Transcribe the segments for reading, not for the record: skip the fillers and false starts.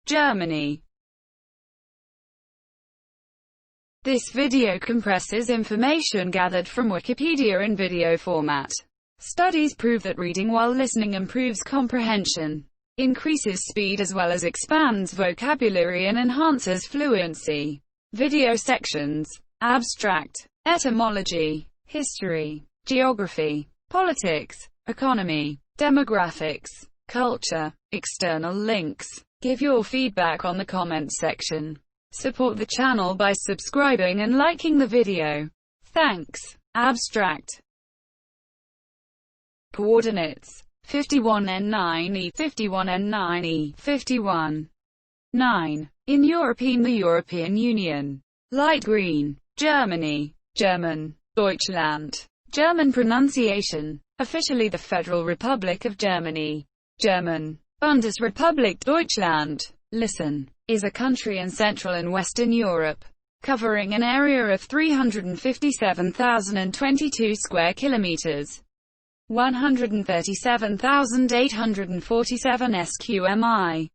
Germany. This video compresses information gathered from Wikipedia in video format. Studies prove that reading while listening improves comprehension, increases speed as well as expands vocabulary and enhances fluency. Video sections: abstract, etymology, history, geography, politics, economy, demographics, culture, external links. Give your feedback on the comments section. Support the channel by subscribing and liking the video. Thanks. Abstract. Coordinates: 51N9E, 51N9E, 51. 9. In European, the European Union. Light green, Germany, German, Deutschland. German pronunciation: officially the Federal Republic of Germany. German, Bundesrepublik Deutschland. Listen, is a country in Central and Western Europe, covering an area of 357,022 square kilometers. 137,847 sqmi.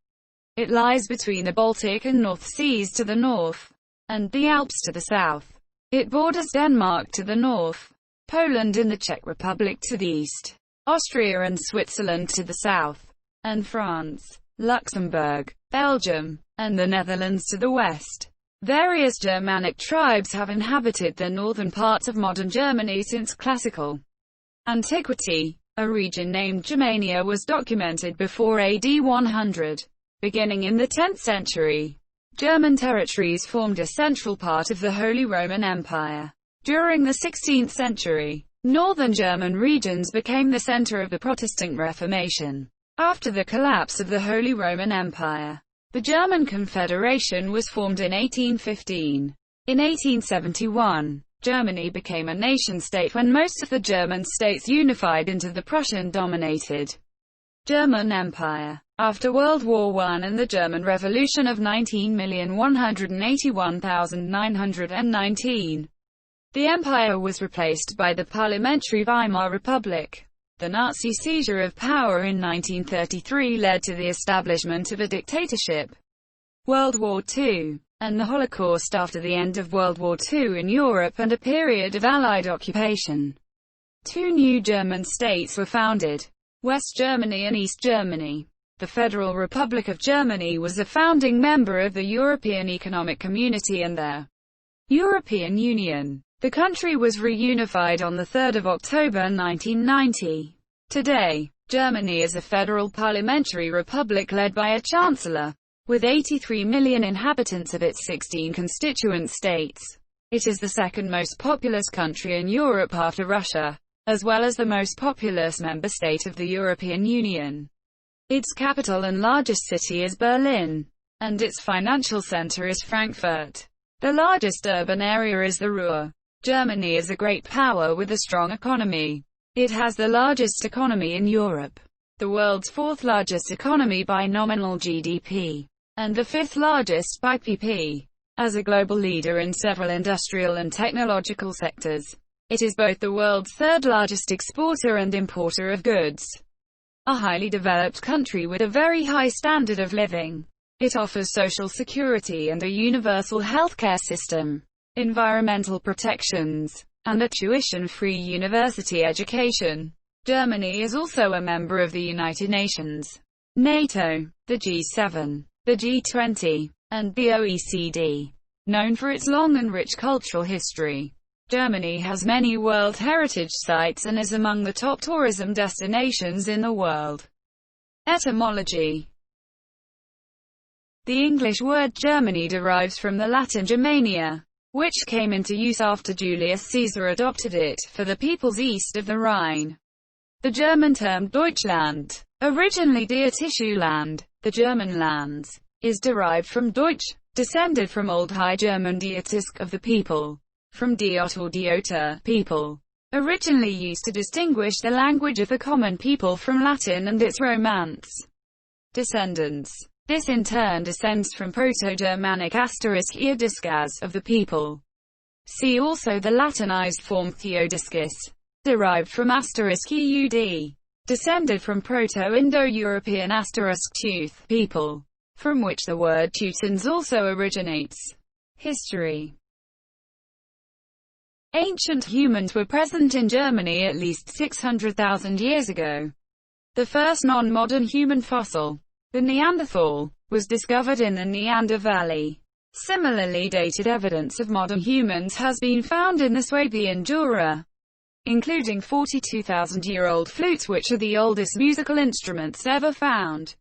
It lies between the Baltic and North Seas to the north, and the Alps to the south. It borders Denmark to the north, Poland and the Czech Republic to the east, Austria and Switzerland to the south, and France, Luxembourg, Belgium, and the Netherlands to the west. Various Germanic tribes have inhabited the northern parts of modern Germany since classical antiquity. A region named Germania was documented before AD 100. Beginning in the 10th century, German territories formed a central part of the Holy Roman Empire. During the 16th century, northern German regions became the center of the Protestant Reformation. After the collapse of the Holy Roman Empire, the German Confederation was formed in 1815. In 1871, Germany became a nation-state when most of the German states unified into the Prussian-dominated German Empire. After World War I and the German Revolution of 19,181,919, the empire was replaced by the parliamentary Weimar Republic. The Nazi seizure of power in 1933 led to the establishment of a dictatorship. World War II, and the Holocaust after the end of World War II in Europe and a period of Allied occupation. Two new German states were founded: West Germany and East Germany. The Federal Republic of Germany was a founding member of the European Economic Community and the European Union. The country was reunified on 3 October 1990. Today, Germany is a federal parliamentary republic led by a chancellor. With 83 million inhabitants of its 16 constituent states, it is the second most populous country in Europe after Russia, as well as the most populous member state of the European Union. Its capital and largest city is Berlin, and its financial center is Frankfurt. The largest urban area is the Ruhr. Germany is a great power with a strong economy. It has the largest economy in Europe, the world's fourth largest economy by nominal GDP, and the fifth largest by PP. As a global leader in several industrial and technological sectors, it is both the world's third largest exporter and importer of goods. A highly developed country with a very high standard of living. It offers social security and a universal healthcare system, environmental protections, and a tuition-free university education. Germany is also a member of the United Nations, NATO, the G7, the G20, and the OECD. Known for its long and rich cultural history, Germany has many World Heritage Sites and is among the top tourism destinations in the world. Etymology. The English word Germany derives from the Latin Germania, which came into use after Julius Caesar adopted it for the peoples east of the Rhine. The German term Deutschland, originally Der Tischuland, the German lands, is derived from Deutsch, descended from Old High German Dietisk of the people, from Diot or Diota, people, originally used to distinguish the language of the common people from Latin and its Romance descendants. This in turn descends from Proto-Germanic *iodiscas of the people. See also the Latinized form Theodiscus, derived from *eud, descended from Proto-Indo-European *tooth, people. from which the word Teutons also originates. History. Ancient humans were present in Germany at least 600,000 years ago. The first non-modern human fossil, the Neanderthal, was discovered in the Neander Valley. Similarly dated evidence of modern humans has been found in the Swabian Jura, including 42,000-year-old flutes, which are the oldest musical instruments ever found,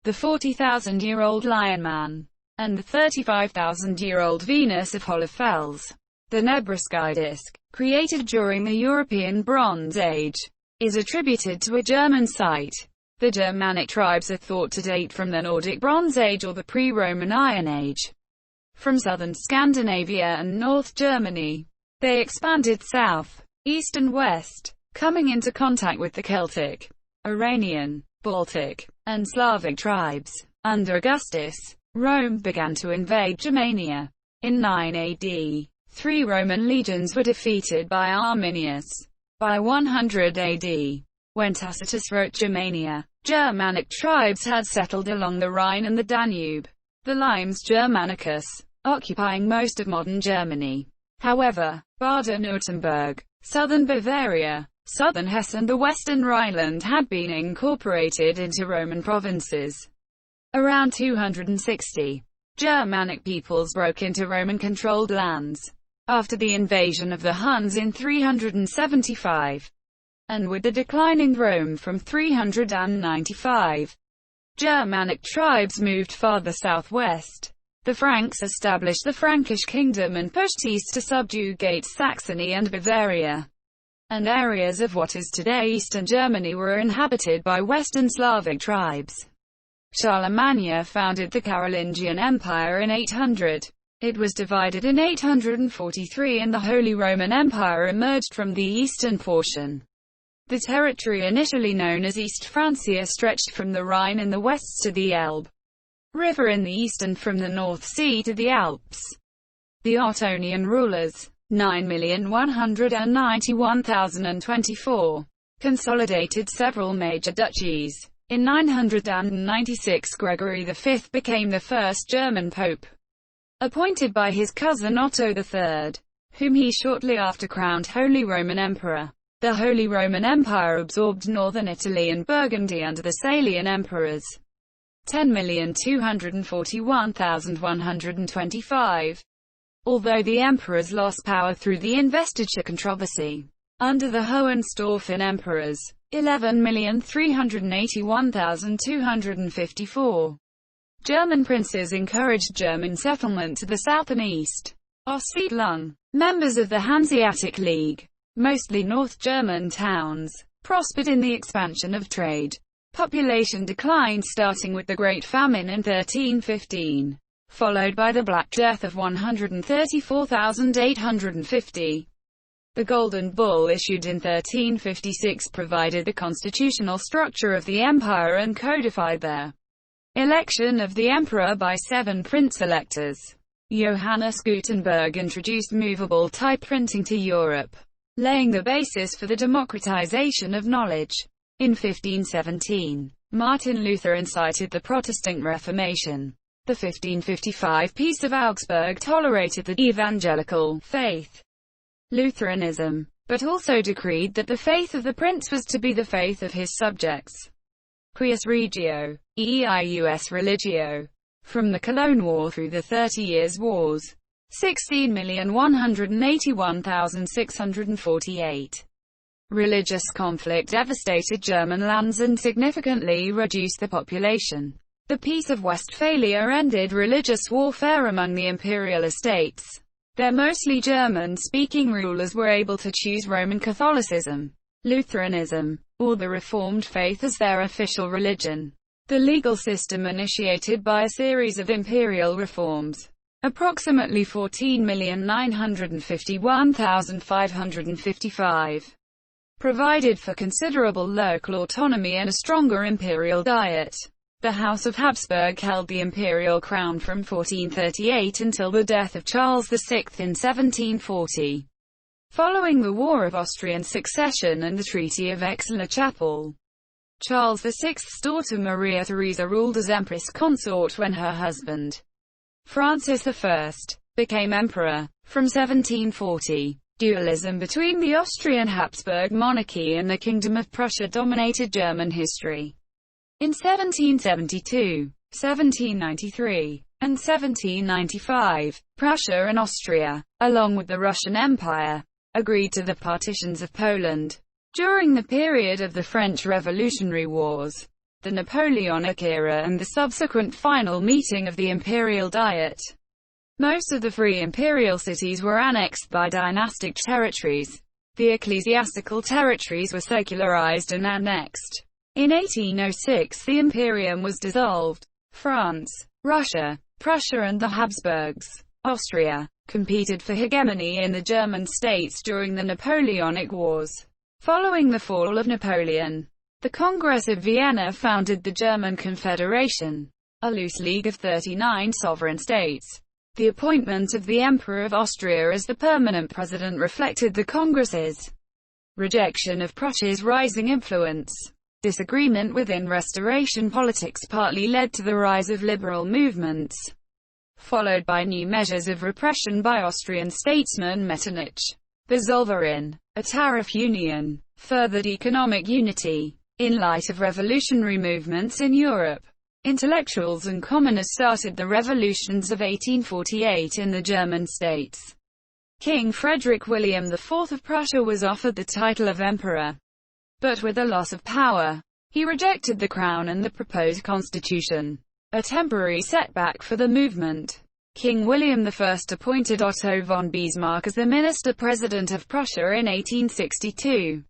the 40,000-year-old Lion Man, and the 35,000-year-old Venus of Hohlefels. The Nebraskai disk, created during the European Bronze Age, is attributed to a German site. The Germanic tribes are thought to date from the Nordic Bronze Age or the pre-Roman Iron Age. From southern Scandinavia and North Germany, they expanded south, east and west, coming into contact with the Celtic, Iranian, Baltic, and Slavic tribes. Under Augustus, Rome began to invade Germania. In 9 AD, 3 Roman legions were defeated by Arminius. By 100 AD, when Tacitus wrote Germania, Germanic tribes had settled along the Rhine and the Danube, the Limes Germanicus, occupying most of modern Germany. However, Baden-Württemberg, southern Bavaria, southern Hesse and the western Rhineland had been incorporated into Roman provinces. Around 260, Germanic peoples broke into Roman-controlled lands after the invasion of the Huns in 375, and with the declining Rome from 395, Germanic tribes moved farther southwest. The Franks established the Frankish kingdom and pushed east to subjugate Saxony and Bavaria, and areas of what is today eastern Germany were inhabited by Western Slavic tribes. Charlemagne founded the Carolingian Empire in 800. It was divided in 843 and the Holy Roman Empire emerged from the eastern portion. The territory initially known as East Francia stretched from the Rhine in the west to the Elbe River in the east and from the North Sea to the Alps. The Ottonian rulers, 9,191,024, consolidated several major duchies. In 996 Gregory V became the first German pope, appointed by his cousin Otto III, whom he shortly after crowned Holy Roman Emperor. The Holy Roman Empire absorbed northern Italy and Burgundy under the Salian emperors. 10,241,125. Although the emperors lost power through the investiture controversy, under the Hohenstaufen emperors, 11,381,254. German princes encouraged German settlement to the south and east. Ostsiedlung. Members of the Hanseatic League, mostly North German towns, prospered in the expansion of trade. Population declined starting with the Great Famine in 1315, followed by the Black Death of 134,850. The Golden Bull issued in 1356 provided the constitutional structure of the empire and codified their election of the emperor by 7 prince-electors. Johannes Gutenberg introduced movable type printing to Europe, laying the basis for the democratization of knowledge. In 1517, Martin Luther incited the Protestant Reformation. The 1555 Peace of Augsburg tolerated the evangelical faith, Lutheranism, but also decreed that the faith of the prince was to be the faith of his subjects. Quis regio, eius religio. From the Cologne War through the 30 Years' Wars, 16,181,648. Religious conflict devastated German lands and significantly reduced the population. The Peace of Westphalia ended religious warfare among the imperial estates. Their mostly German-speaking rulers were able to choose Roman Catholicism, Lutheranism, or the Reformed faith as their official religion. The legal system initiated by a series of imperial reforms. Approximately 14,951,555. Provided for considerable local autonomy and a stronger imperial diet. The House of Habsburg held the imperial crown from 1438 until the death of Charles VI in 1740. Following the War of Austrian Succession and the Treaty of Aix-la-Chapelle, Charles VI's daughter Maria Theresa ruled as Empress Consort when her husband, Francis I, became emperor. From 1740, dualism between the Austrian Habsburg monarchy and the Kingdom of Prussia dominated German history. In 1772, 1793, and 1795, Prussia and Austria, along with the Russian Empire, agreed to the partitions of Poland. During the period of the French Revolutionary Wars, the Napoleonic era and the subsequent final meeting of the Imperial Diet, most of the free imperial cities were annexed by dynastic territories. The ecclesiastical territories were secularized and annexed. In 1806 the Imperium was dissolved. France, Russia, Prussia and the Habsburgs, Austria, competed for hegemony in the German states during the Napoleonic Wars. Following the fall of Napoleon, the Congress of Vienna founded the German Confederation, a loose league of 39 sovereign states. The appointment of the Emperor of Austria as the permanent president reflected the Congress's rejection of Prussia's rising influence. Disagreement within Restoration politics partly led to the rise of liberal movements, followed by new measures of repression by Austrian statesman Metternich. The Zollverein, a tariff union, furthered economic unity. In light of revolutionary movements in Europe, intellectuals and commoners started the revolutions of 1848 in the German states. King Frederick William IV of Prussia was offered the title of emperor, but with a loss of power, he rejected the crown and the proposed constitution, a temporary setback for the movement. King William I appointed Otto von Bismarck as the minister-president of Prussia in 1862.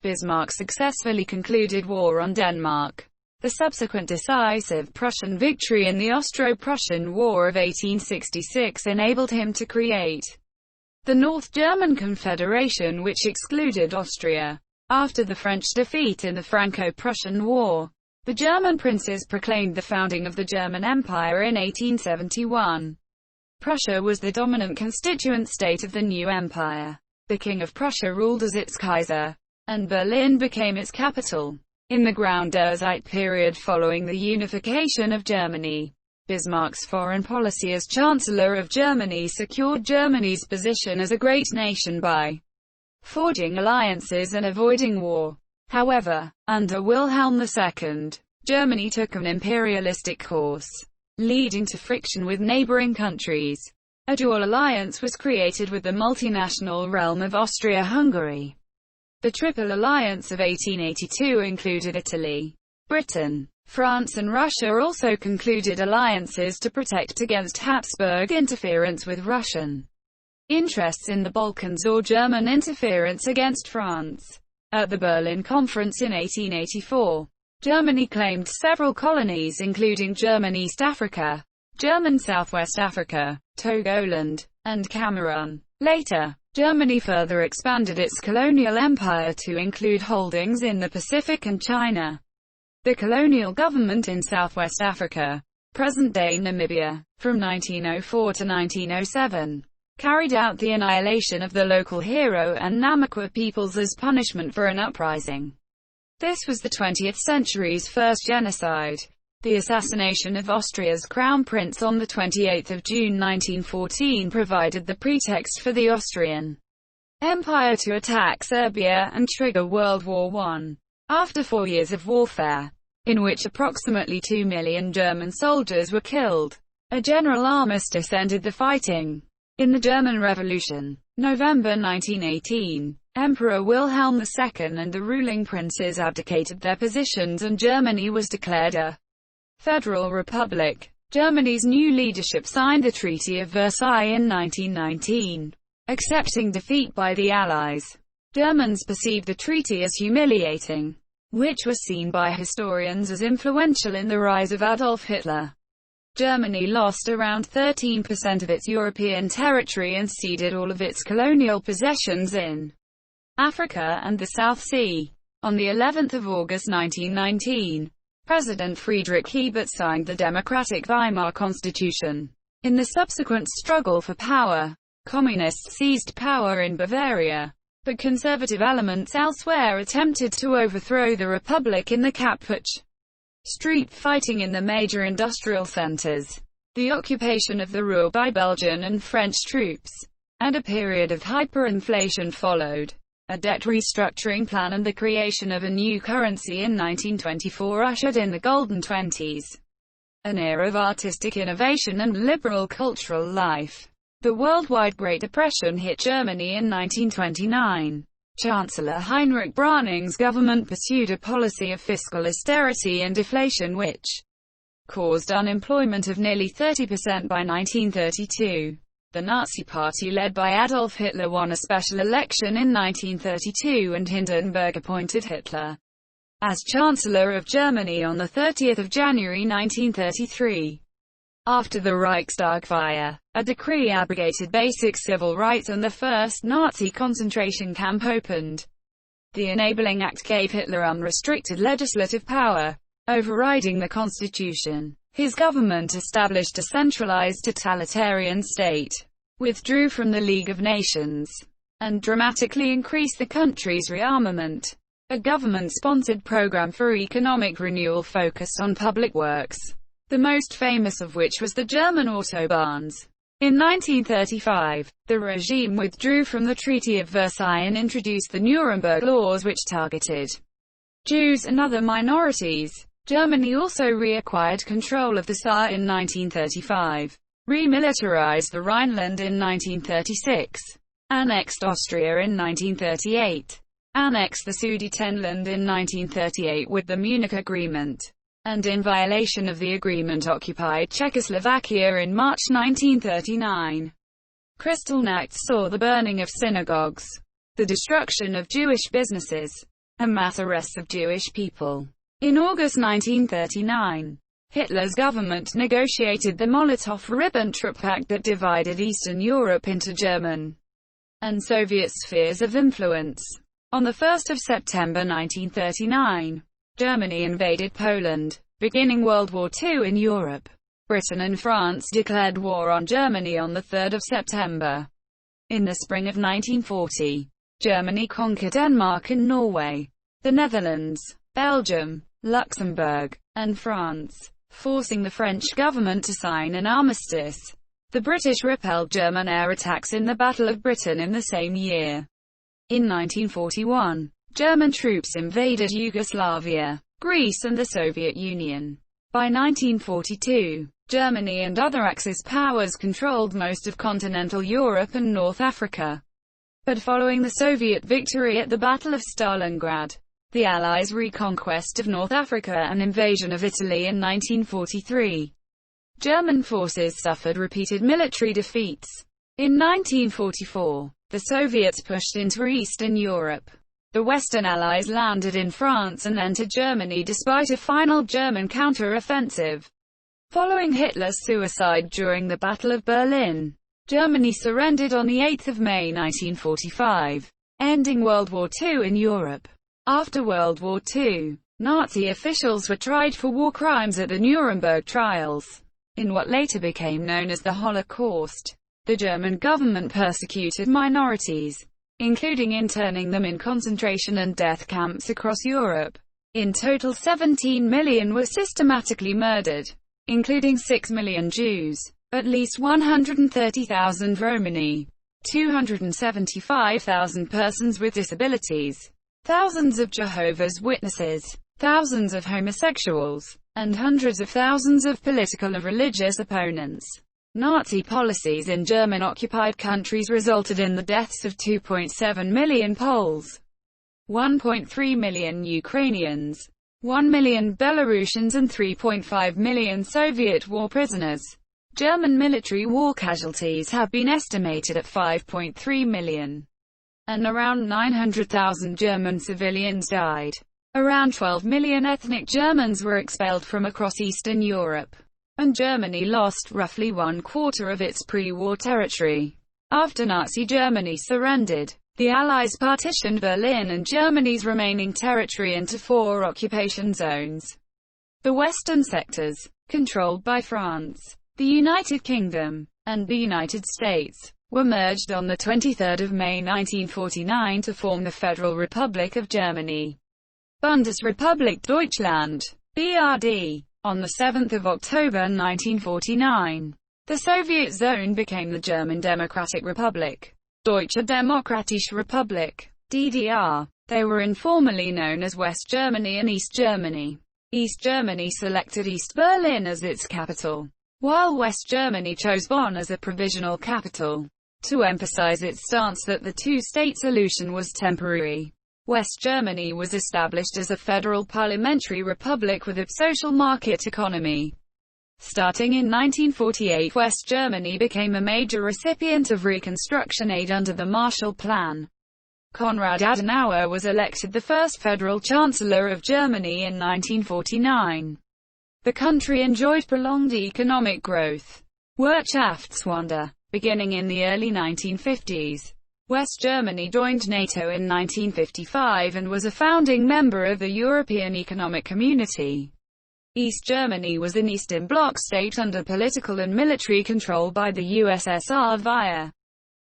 Bismarck successfully concluded war on Denmark. The subsequent decisive Prussian victory in the Austro-Prussian War of 1866 enabled him to create the North German Confederation, which excluded Austria. After the French defeat in the Franco-Prussian War, the German princes proclaimed the founding of the German Empire in 1871. Prussia was the dominant constituent state of the new empire. The King of Prussia ruled as its Kaiser, and Berlin became its capital. In the Grauerzeit period following the unification of Germany, Bismarck's foreign policy as Chancellor of Germany secured Germany's position as a great nation by forging alliances and avoiding war. However, under Wilhelm II, Germany took an imperialistic course, leading to friction with neighboring countries. A dual alliance was created with the multinational realm of Austria-Hungary. The Triple Alliance of 1882 included Italy, Britain, France and Russia. Also concluded alliances to protect against Habsburg interference with Russian interests in the Balkans or German interference against France. At the Berlin Conference in 1884, Germany claimed several colonies including German East Africa, German Southwest Africa, Togoland, and Cameroon. Later, Germany further expanded its colonial empire to include holdings in the Pacific and China. The colonial government in Southwest Africa, present-day Namibia, from 1904 to 1907, carried out the annihilation of the local Hero and Namaqua peoples as punishment for an uprising. This was the 20th century's first genocide. The assassination of Austria's crown prince on 28 June 1914 provided the pretext for the Austrian Empire to attack Serbia and trigger World War I. After 4 years of warfare, in which approximately 2 million German soldiers were killed, a general armistice ended the fighting. In the German Revolution, November 1918, Emperor Wilhelm II and the ruling princes abdicated their positions and Germany was declared a federal republic. Germany's new leadership signed the Treaty of Versailles in 1919, accepting defeat by the Allies. Germans perceived the treaty as humiliating, which was seen by historians as influential in the rise of Adolf Hitler. Germany lost around 13% of its European territory and ceded all of its colonial possessions in Africa and the South Sea. On the 11th of August 1919, President Friedrich Ebert signed the democratic Weimar Constitution. In the subsequent struggle for power, communists seized power in Bavaria. but conservative elements elsewhere attempted to overthrow the Republic in the Kaputsch. Street fighting in the major industrial centers, the occupation of the Ruhr by Belgian and French troops, and a period of hyperinflation followed. A debt restructuring plan and the creation of a new currency in 1924 ushered in the Golden Twenties, an era of artistic innovation and liberal cultural life. The worldwide Great Depression hit Germany in 1929. Chancellor Heinrich Brüning's government pursued a policy of fiscal austerity and deflation which caused unemployment of nearly 30% by 1932. The Nazi Party led by Adolf Hitler won a special election in 1932 and Hindenburg appointed Hitler as Chancellor of Germany on 30 January 1933. After the Reichstag fire, a decree abrogated basic civil rights and the first Nazi concentration camp opened. The Enabling Act gave Hitler unrestricted legislative power, overriding the constitution. His government established a centralized totalitarian state, withdrew from the League of Nations, and dramatically increased the country's rearmament. A government-sponsored program for economic renewal focused on public works, the most famous of which was the German Autobahns. In 1935, the regime withdrew from the Treaty of Versailles and introduced the Nuremberg Laws which targeted Jews and other minorities. Germany also reacquired control of the Saar in 1935, remilitarized the Rhineland in 1936, annexed Austria in 1938, annexed the Sudetenland in 1938 with the Munich Agreement, and in violation of the agreement occupied Czechoslovakia in March 1939. Kristallnacht saw the burning of synagogues, the destruction of Jewish businesses, and mass arrests of Jewish people. In August 1939, Hitler's government negotiated the Molotov-Ribbentrop Pact that divided Eastern Europe into German and Soviet spheres of influence. On 1 September 1939, Germany invaded Poland, beginning World War II in Europe. Britain and France declared war on Germany on 3 September. In the spring of 1940, Germany conquered Denmark and Norway, the Netherlands, Belgium, Luxembourg, and France, forcing the French government to sign an armistice. The British repelled German air attacks in the Battle of Britain in the same year. In 1941, German troops invaded Yugoslavia, Greece and the Soviet Union. By 1942, Germany and other Axis powers controlled most of continental Europe and North Africa. But following the Soviet victory at the Battle of Stalingrad, the Allies' reconquest of North Africa and invasion of Italy in 1943, German forces suffered repeated military defeats. In 1944, the Soviets pushed into Eastern Europe. The Western Allies landed in France and entered Germany despite a final German counter-offensive. Following Hitler's suicide during the Battle of Berlin, Germany surrendered on 8 May 1945, ending World War II in Europe. After World War II, Nazi officials were tried for war crimes at the Nuremberg trials. In what later became known as the Holocaust, the German government persecuted minorities, including interning them in concentration and death camps across Europe. In total 17 million were systematically murdered, including 6 million Jews, at least 130,000 Romani, 275,000 persons with disabilities, thousands of Jehovah's Witnesses, thousands of homosexuals, and hundreds of thousands of political and religious opponents. Nazi policies in German-occupied countries resulted in the deaths of 2.7 million Poles, 1.3 million Ukrainians, 1 million Belarusians and 3.5 million Soviet war prisoners. German military war casualties have been estimated at 5.3 million. And around 900,000 German civilians died. Around 12 million ethnic Germans were expelled from across Eastern Europe, and Germany lost roughly 1/4 of its pre-war territory. After Nazi Germany surrendered, the Allies partitioned Berlin and Germany's remaining territory into 4 occupation zones. The western sectors, controlled by France, the United Kingdom, and the United States, were merged on 23 May 1949 to form the Federal Republic of Germany. Bundesrepublik Deutschland, BRD. On 7 October 1949, the Soviet zone became the German Democratic Republic, Deutsche Demokratische Republik, DDR. They were informally known as West Germany and East Germany. East Germany selected East Berlin as its capital, while West Germany chose Bonn as a provisional capital. To emphasize its stance that the two-state solution was temporary, West Germany was established as a federal parliamentary republic with a social market economy. Starting in 1948, West Germany became a major recipient of reconstruction aid under the Marshall Plan. Konrad Adenauer was elected the first federal chancellor of Germany in 1949. The country enjoyed prolonged economic growth, Wirtschaftswunder, beginning in the early 1950s. West Germany joined NATO in 1955 and was a founding member of the European Economic Community. East Germany was an Eastern Bloc state under political and military control by the USSR via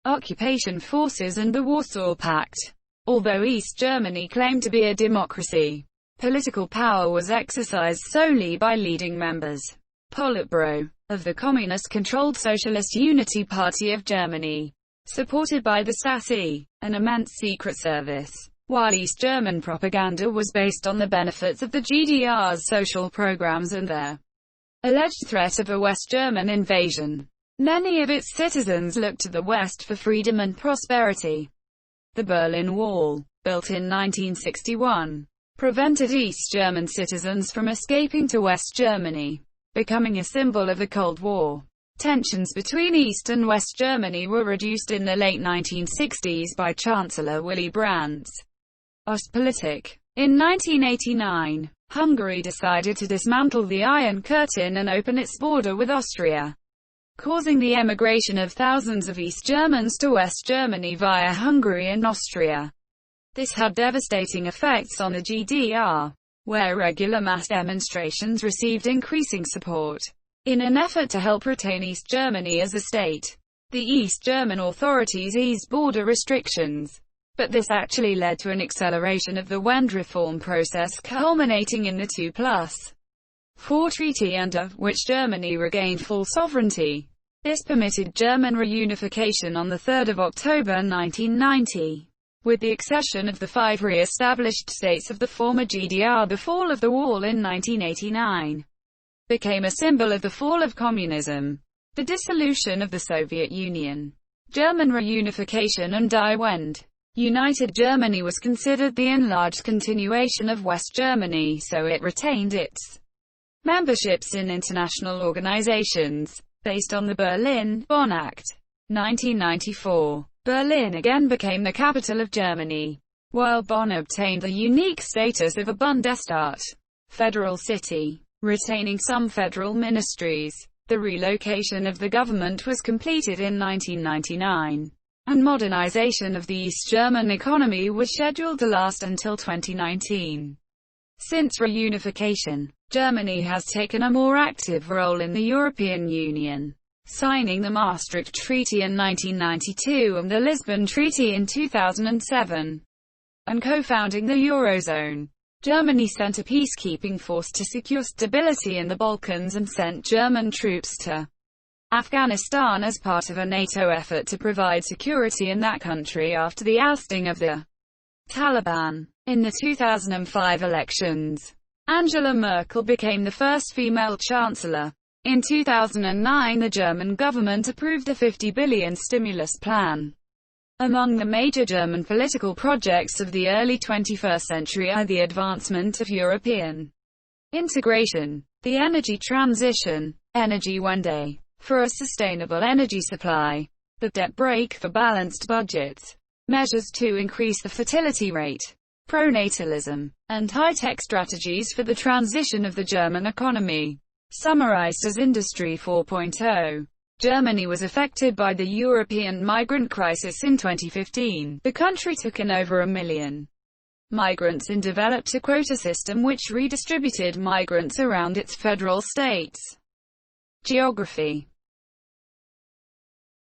occupation forces and the Warsaw Pact. Although East Germany claimed to be a democracy, political power was exercised solely by leading members, Politburo, of the communist-controlled Socialist Unity Party of Germany, supported by the Stasi, an immense secret service, while East German propaganda was based on the benefits of the GDR's social programs and their alleged threat of a West German invasion. Many of its citizens looked to the West for freedom and prosperity. The Berlin Wall, built in 1961, prevented East German citizens from escaping to West Germany, becoming a symbol of the Cold War. Tensions between East and West Germany were reduced in the late 1960s by Chancellor Willy Brandt's Ostpolitik. In 1989, Hungary decided to dismantle the Iron Curtain and open its border with Austria, causing the emigration of thousands of East Germans to West Germany via Hungary and Austria. This had devastating effects on the GDR, where regular mass demonstrations received increasing support. In an effort to help retain East Germany as a state, the East German authorities eased border restrictions. But this actually led to an acceleration of the Wende reform process, culminating in the 2+4 treaty under which Germany regained full sovereignty. This permitted German reunification on 3 October 1990. With the accession of the 5 re-established states of the former GDR, the fall of the wall in 1989 became a symbol of the fall of communism, the dissolution of the Soviet Union. German reunification and Die Wende. United Germany was considered the enlarged continuation of West Germany, so it retained its memberships in international organizations, based on the Berlin-Bonn Act. 1994. Berlin again became the capital of Germany, while Bonn obtained the unique status of a Bundesstaat, federal city, retaining some federal ministries. The relocation of the government was completed in 1999, and modernization of the East German economy was scheduled to last until 2019. Since reunification, Germany has taken a more active role in the European Union, signing the Maastricht Treaty in 1992 and the Lisbon Treaty in 2007, and co-founding the Eurozone. Germany sent a peacekeeping force to secure stability in the Balkans and sent German troops to Afghanistan as part of a NATO effort to provide security in that country after the ousting of the Taliban. In the 2005 elections, Angela Merkel became the first female chancellor. In 2009, the German government approved a 50 billion stimulus plan. Among the major German political projects of the early 21st century are the advancement of European integration, the energy transition, Energiewende, for a sustainable energy supply, the debt brake for balanced budgets, measures to increase the fertility rate, pronatalism, and high-tech strategies for the transition of the German economy. Summarized as Industry 4.0. Germany was affected by the European migrant crisis in 2015. The country took in over 1 million migrants and developed a quota system which redistributed migrants around its federal states. Geography.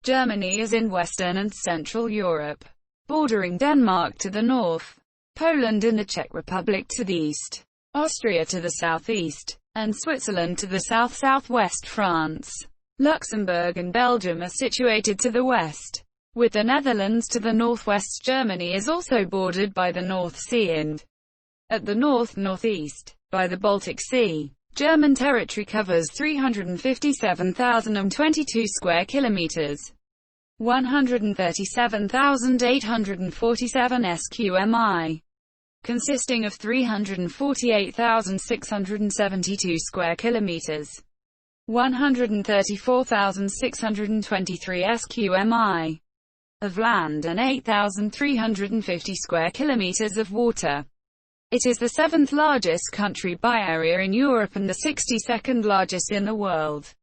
Germany is in Western and Central Europe, bordering Denmark to the north, Poland and the Czech Republic to the east, Austria to the southeast, and Switzerland to the south-southwest. France, Luxembourg and Belgium are situated to the west, with the Netherlands to the northwest. Germany is also bordered by the North Sea and, at the north-northeast, by the Baltic Sea. German territory covers 357,022 square kilometers, 137,847 sqmi, consisting of 348,672 square kilometers, 134,623 sqmi of land and 8,350 square kilometers of water. It is the 7th largest country by area in Europe and the 62nd largest in the world.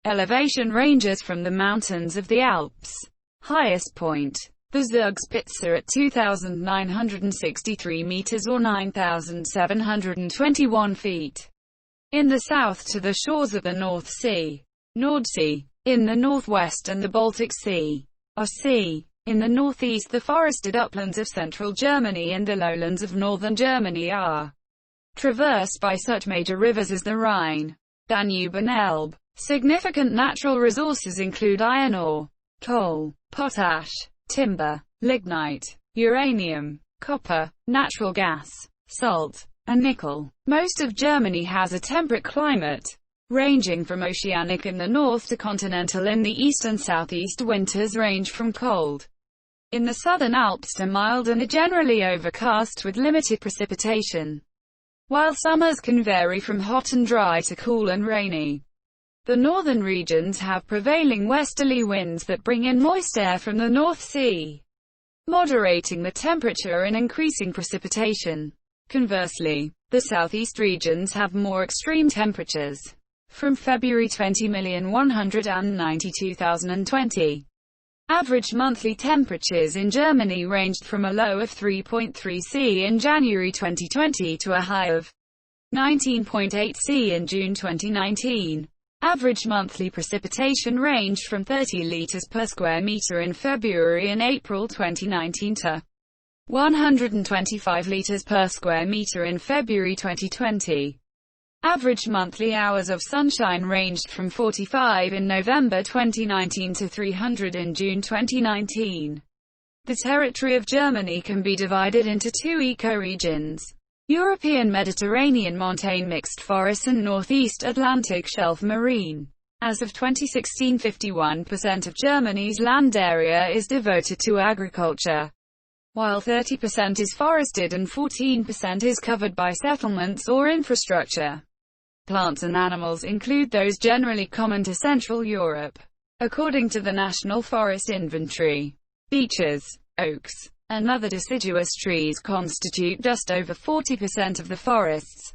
Elevation ranges from the mountains of the Alps. Highest point, the Zugspitze at 2,963 meters or 9,721 feet. In the south to the shores of the North Sea, Nordsee, in the northwest and the Baltic Sea, Ostsee. In the northeast the forested uplands of central Germany and the lowlands of northern Germany are traversed by such major rivers as the Rhine, Danube and Elbe. Significant natural resources include iron ore, coal, potash, timber, lignite, uranium, copper, natural gas, salt, and nickel. Most of Germany has a temperate climate, ranging from oceanic in the north to continental in the east and southeast. Winters range from cold in the southern Alps to mild and are generally overcast with limited precipitation, while summers can vary from hot and dry to cool and rainy. The northern regions have prevailing westerly winds that bring in moist air from the North Sea, moderating the temperature and increasing precipitation. Conversely, the southeast regions have more extreme temperatures. From February 20,192,020, average monthly temperatures in Germany ranged from a low of 3.3 C in January 2020 to a high of 19.8 C in June 2019. Average monthly precipitation ranged from 30 liters per square meter in February and April 2019 to 125 liters per square meter in February 2020. Average monthly hours of sunshine ranged from 45 in November 2019 to 300 in June 2019. The territory of Germany can be divided into two ecoregions: European Mediterranean montane mixed forests and Northeast Atlantic shelf marine. As of 2016, 51% of Germany's land area is devoted to agriculture, while 30% is forested and 14% is covered by settlements or infrastructure. Plants and animals include those generally common to Central Europe. According to the National Forest Inventory, beeches, oaks, and other deciduous trees constitute just over 40% of the forests.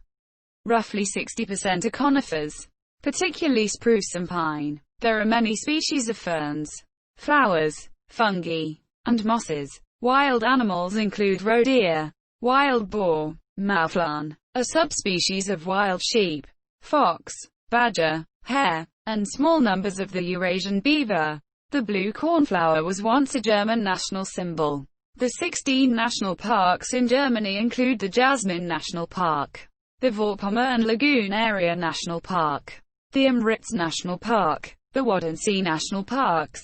Roughly 60% are conifers, particularly spruce and pine. There are many species of ferns, flowers, fungi, and mosses. Wild animals include roe deer, wild boar, mouflon, a subspecies of wild sheep, fox, badger, hare, and small numbers of the Eurasian beaver. The blue cornflower was once a German national symbol. The 16 national parks in Germany include the Jasmin National Park, the Vorpommern and Lagoon Area National Park, the Emritz National Park, the Wadensee National Parks,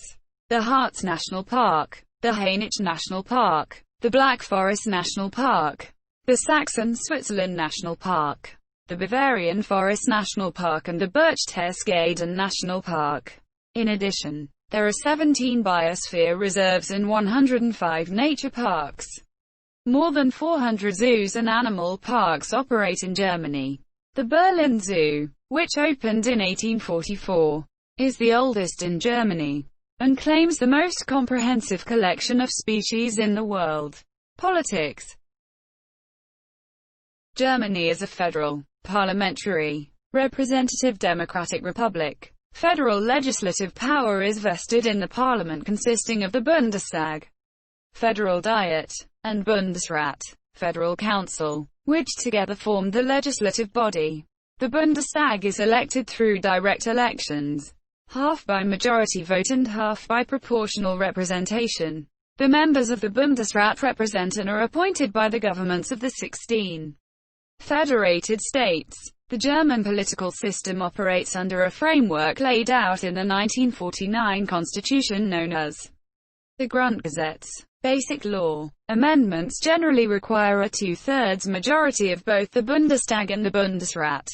the Harz National Park, the Hainich National Park, the Black Forest National Park, the Saxon-Switzerland National Park, the Bavarian Forest National Park and the Berchtesgaden National Park. In addition, there are 17 biosphere reserves and 105 nature parks. More than 400 zoos and animal parks operate in Germany. The Berlin Zoo, which opened in 1844, is the oldest in Germany, and claims the most comprehensive collection of species in the world. Politics. Germany is a federal, parliamentary, representative democratic republic. Federal legislative power is vested in the parliament consisting of the Bundestag, Federal Diet, and Bundesrat, Federal Council, which together form the legislative body. The Bundestag is elected through direct elections. half by majority vote and half by proportional representation. The members of the Bundesrat represent and are appointed by the governments of the 16 federated states. The German political system operates under a framework laid out in the 1949 constitution known as the Grundgesetz. Basic law amendments generally require a two-thirds majority of both the Bundestag and the Bundesrat.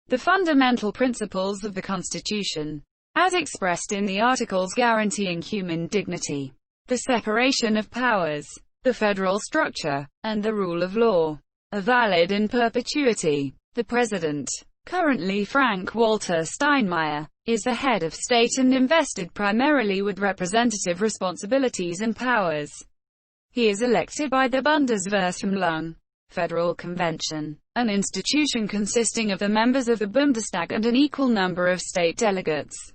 The fundamental principles of the Constitution, as expressed in the articles guaranteeing human dignity, the separation of powers, the federal structure, and the rule of law, are valid in perpetuity. The President, currently Frank-Walter Steinmeier, is the head of state and invested primarily with representative responsibilities and powers. He is elected by the Bundesversammlung, Federal Convention, an institution consisting of the members of the Bundestag and an equal number of state delegates.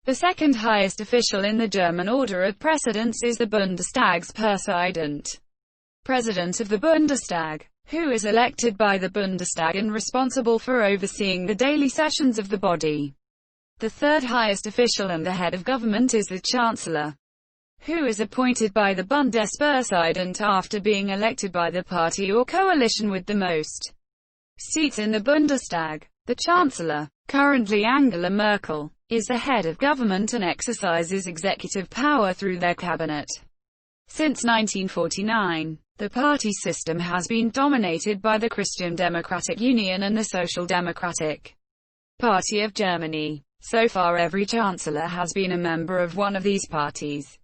The second highest official in the German order of precedence is the Bundestag's Präsident, President of the Bundestag, who is elected by the Bundestag and responsible for overseeing the daily sessions of the body. The third highest official and the head of government is the Chancellor, who is appointed by the Bundespräsident after being elected by the party or coalition with the most seats in the Bundestag. The Chancellor, currently Angela Merkel, is the head of government and exercises executive power through their cabinet. Since 1949, the party system has been dominated by the Christian Democratic Union and the Social Democratic Party of Germany. So far every chancellor has been a member of one of these parties.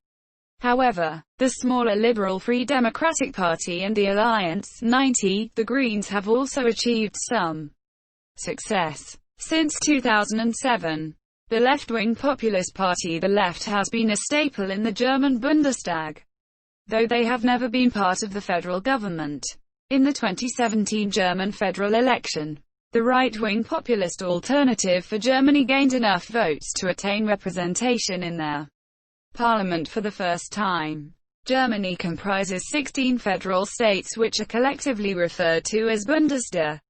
However, the smaller Liberal Free Democratic Party and the Alliance 90, the Greens have also achieved some success. Since 2007, the left-wing populist party The Left has been a staple in the German Bundestag, though they have never been part of the federal government. In the 2017 German federal election, the right-wing populist Alternative for Germany gained enough votes to attain representation in their parliament for the first time. Germany comprises 16 federal states which are collectively referred to as Bundesländer.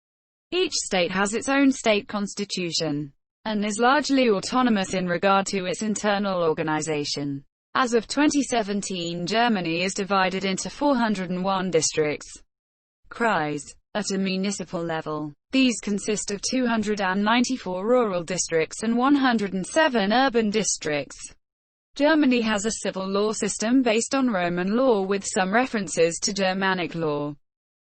Each state has its own state constitution, and is largely autonomous in regard to its internal organization. As of 2017, Germany is divided into 401 districts, Kreis, at a municipal level. These consist of 294 rural districts and 107 urban districts. Germany has a civil law system based on Roman law with some references to Germanic law.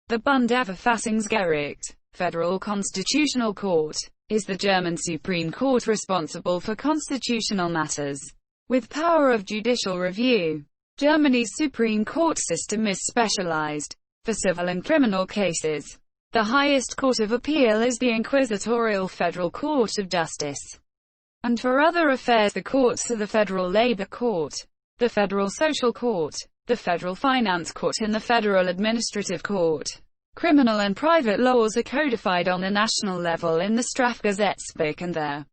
The Bundesverfassungsgericht, Federal Constitutional Court, is the German Supreme Court responsible for constitutional matters, with power of judicial review. Germany's Supreme Court system is specialized for civil and criminal cases. The highest court of appeal is the Inquisitorial Federal Court of Justice. And for other affairs the courts are the Federal Labor Court, the Federal Social Court, the Federal Finance Court and the Federal Administrative Court. Criminal and private laws are codified on the national level in the Strafgesetzbuch and the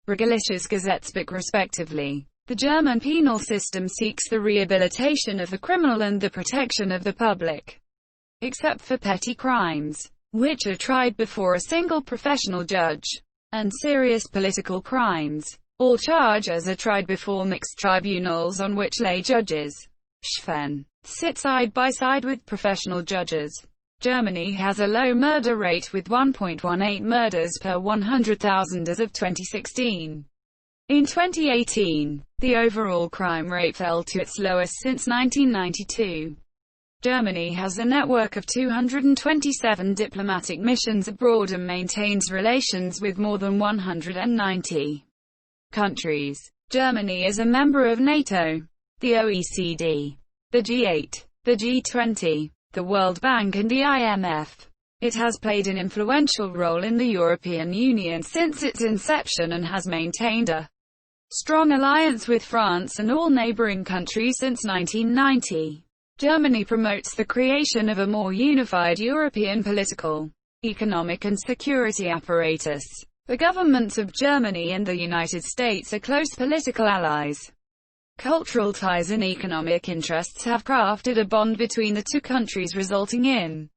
Regulisches Gesetzbuch respectively. The German penal system seeks the rehabilitation of the criminal and the protection of the public, except for petty crimes, which are tried before a single professional judge, and serious political crimes. All charges are tried before mixed tribunals on which lay judges, Schwen, sit side by side with professional judges. Germany has a low murder rate with 1.18 murders per 100,000 as of 2016. In 2018, the overall crime rate fell to its lowest since 1992. Germany has a network of 227 diplomatic missions abroad and maintains relations with more than 190 countries. Germany is a member of NATO, the OECD, the G8, the G20, the World Bank and the IMF. It has played an influential role in the European Union since its inception and has maintained a strong alliance with France and all neighboring countries since 1990. Germany promotes the creation of a more unified European political, economic and security apparatus. The governments of Germany and the United States are close political allies. Cultural ties and economic interests have crafted a bond between the two countries resulting in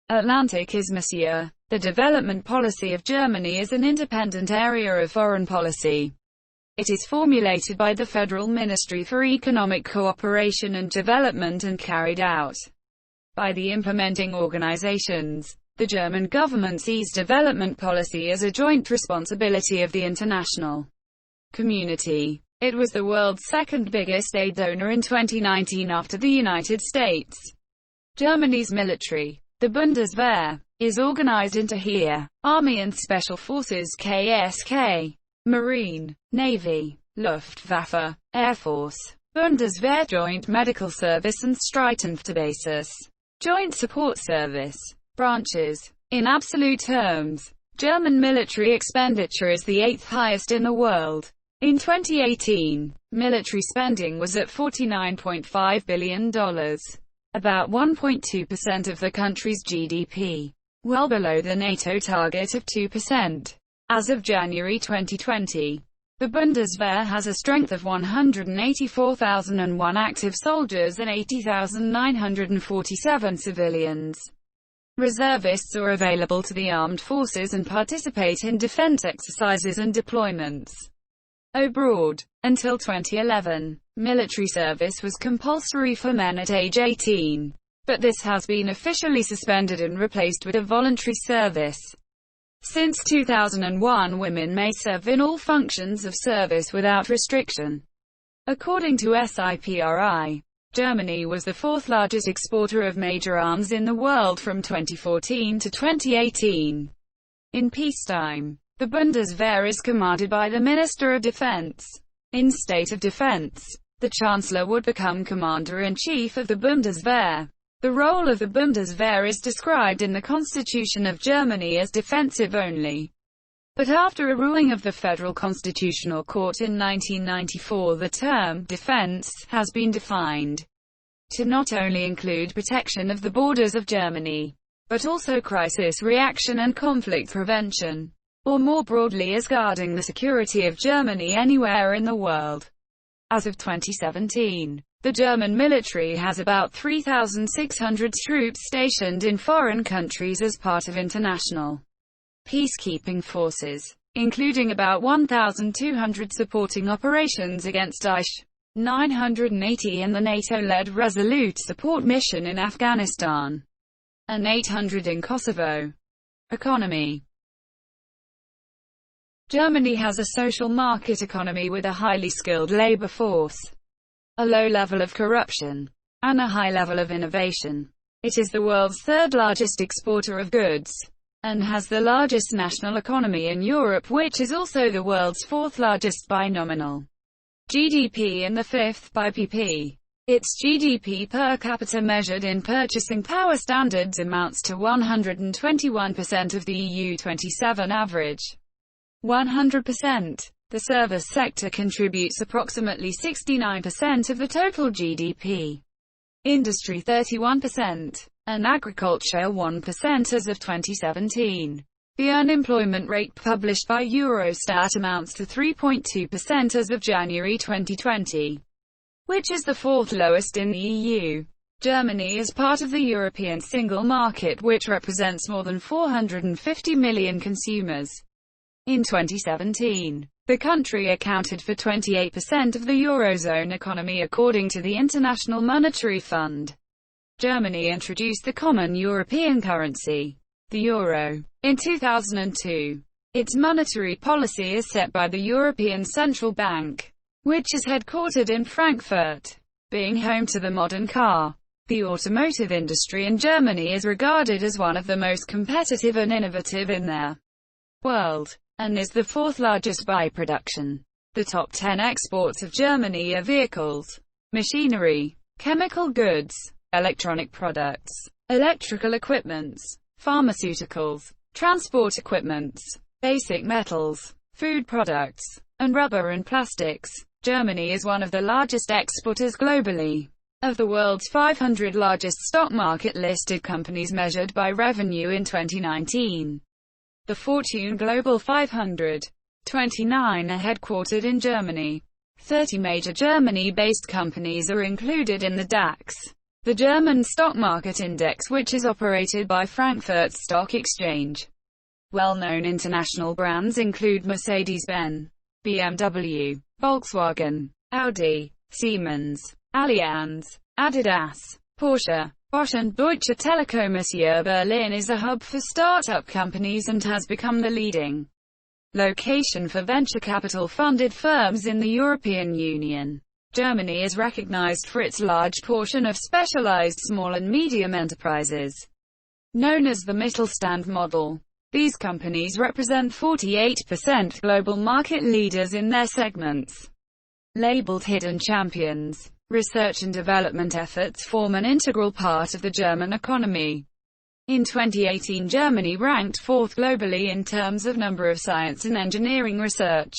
Atlantikismus. The development policy of Germany is an independent area of foreign policy. It is formulated by the Federal Ministry for Economic Cooperation and Development and carried out by the implementing organizations. The German government sees development policy as a joint responsibility of the international community. It was the world's second biggest aid donor in 2019 after the United States. Germany's military, the Bundeswehr, is organized into Heer, Army and Special Forces KSK, Marine, Navy, Luftwaffe, Air Force, Bundeswehr Joint Medical Service and Streitenstabbasis, Joint Support Service, branches. In absolute terms, German military expenditure is the 8th highest in the world. In 2018, military spending was at $49.5 billion, about 1.2% of the country's GDP, well below the NATO target of 2%. As of January 2020, the Bundeswehr has a strength of 184,001 active soldiers and 80,947 civilians. Reservists are available to the armed forces and participate in defense exercises and deployments abroad. Until 2011, military service was compulsory for men at age 18, but this has been officially suspended and replaced with a voluntary service. Since 2001, women may serve in all functions of service without restriction. According to SIPRI, Germany was the fourth largest exporter of major arms in the world from 2014 to 2018. In peacetime, the Bundeswehr is commanded by the Minister of Defense. In state of defense, the Chancellor would become Commander-in-Chief of the Bundeswehr. The role of the Bundeswehr is described in the Constitution of Germany as defensive only. But after a ruling of the Federal Constitutional Court in 1994, the term defense has been defined to not only include protection of the borders of Germany, but also crisis reaction and conflict prevention, or more broadly as guarding the security of Germany anywhere in the world. As of 2017, the German military has about 3,600 troops stationed in foreign countries as part of international peacekeeping forces, including about 1,200 supporting operations against Daesh, 980 in the NATO-led Resolute Support Mission in Afghanistan, and 800 in Kosovo. Economy. Germany has a social market economy with a highly skilled labor force, a low level of corruption, and a high level of innovation. It is the world's third largest exporter of goods, and has the largest national economy in Europe, which is also the world's fourth largest by nominal GDP and the fifth by PP. Its GDP per capita measured in purchasing power standards amounts to 121% of the EU 27 average. 100%. The service sector contributes approximately 69% of the total GDP. Industry 31%, and agriculture 1% as of 2017. The unemployment rate published by Eurostat amounts to 3.2% as of January 2020, which is the fourth lowest in the EU. Germany is part of the European single market, which represents more than 450 million consumers. In 2017, the country accounted for 28% of the Eurozone economy according to the International Monetary Fund. Germany introduced the common European currency, the euro, in 2002. Its monetary policy is set by the European Central Bank, which is headquartered in Frankfurt. Being home to the modern car, the automotive industry in Germany is regarded as one of the most competitive and innovative in the world, and is the fourth largest by production. The top 10 exports of Germany are vehicles, machinery, chemical goods, electronic products, electrical equipments, pharmaceuticals, transport equipments, basic metals, food products, and rubber and plastics. Germany is one of the largest exporters globally. Of the world's 500 largest stock market listed companies measured by revenue in 2019, the Fortune Global 500, 29 are headquartered in Germany. 30 major Germany-based companies are included in the DAX, the German stock market index, which is operated by Frankfurt Stock Exchange. Well-known international brands include Mercedes-Benz, BMW, Volkswagen, Audi, Siemens, Allianz, Adidas, Porsche, Bosch and Deutsche Telekom. Berlin is a hub for start-up companies and has become the leading location for venture capital-funded firms in the European Union. Germany is recognized for its large portion of specialized small and medium enterprises, known as the Mittelstand model. These companies represent 48% global market leaders in their segments. Labeled hidden champions, research and development efforts form an integral part of the German economy. In 2018, Germany ranked fourth globally in terms of number of science and engineering research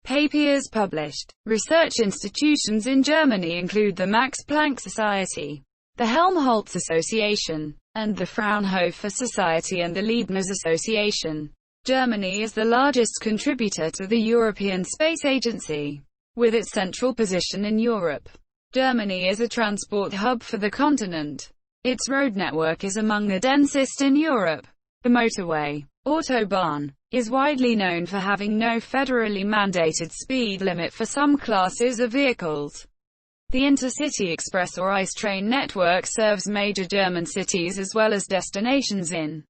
papers published. Research institutions in Germany include the Max Planck Society, the Helmholtz Association, and the Fraunhofer Society and the Leibniz Association. Germany is the largest contributor to the European Space Agency, with its central position in Europe. Germany is a transport hub for the continent. Its road network is among the densest in Europe. The motorway, Autobahn, is widely known for having no federally mandated speed limit for some classes of vehicles. The Intercity Express or ICE train network serves major German cities as well as destinations in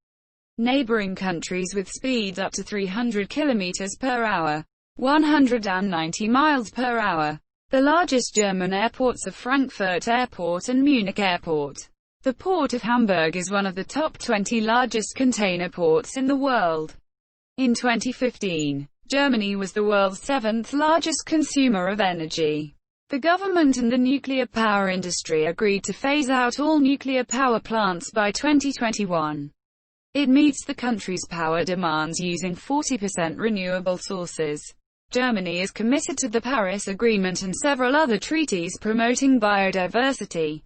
neighboring countries with speeds up to 300 km per hour, 190 miles per hour. The largest German airports are Frankfurt Airport and Munich Airport. The Port of Hamburg is one of the top 20 largest container ports in the world. In 2015, Germany was the world's seventh largest consumer of energy. The government and the nuclear power industry agreed to phase out all nuclear power plants by 2021. It meets the country's power demands using 40% renewable sources. Germany is committed to the Paris Agreement and several other treaties promoting biodiversity,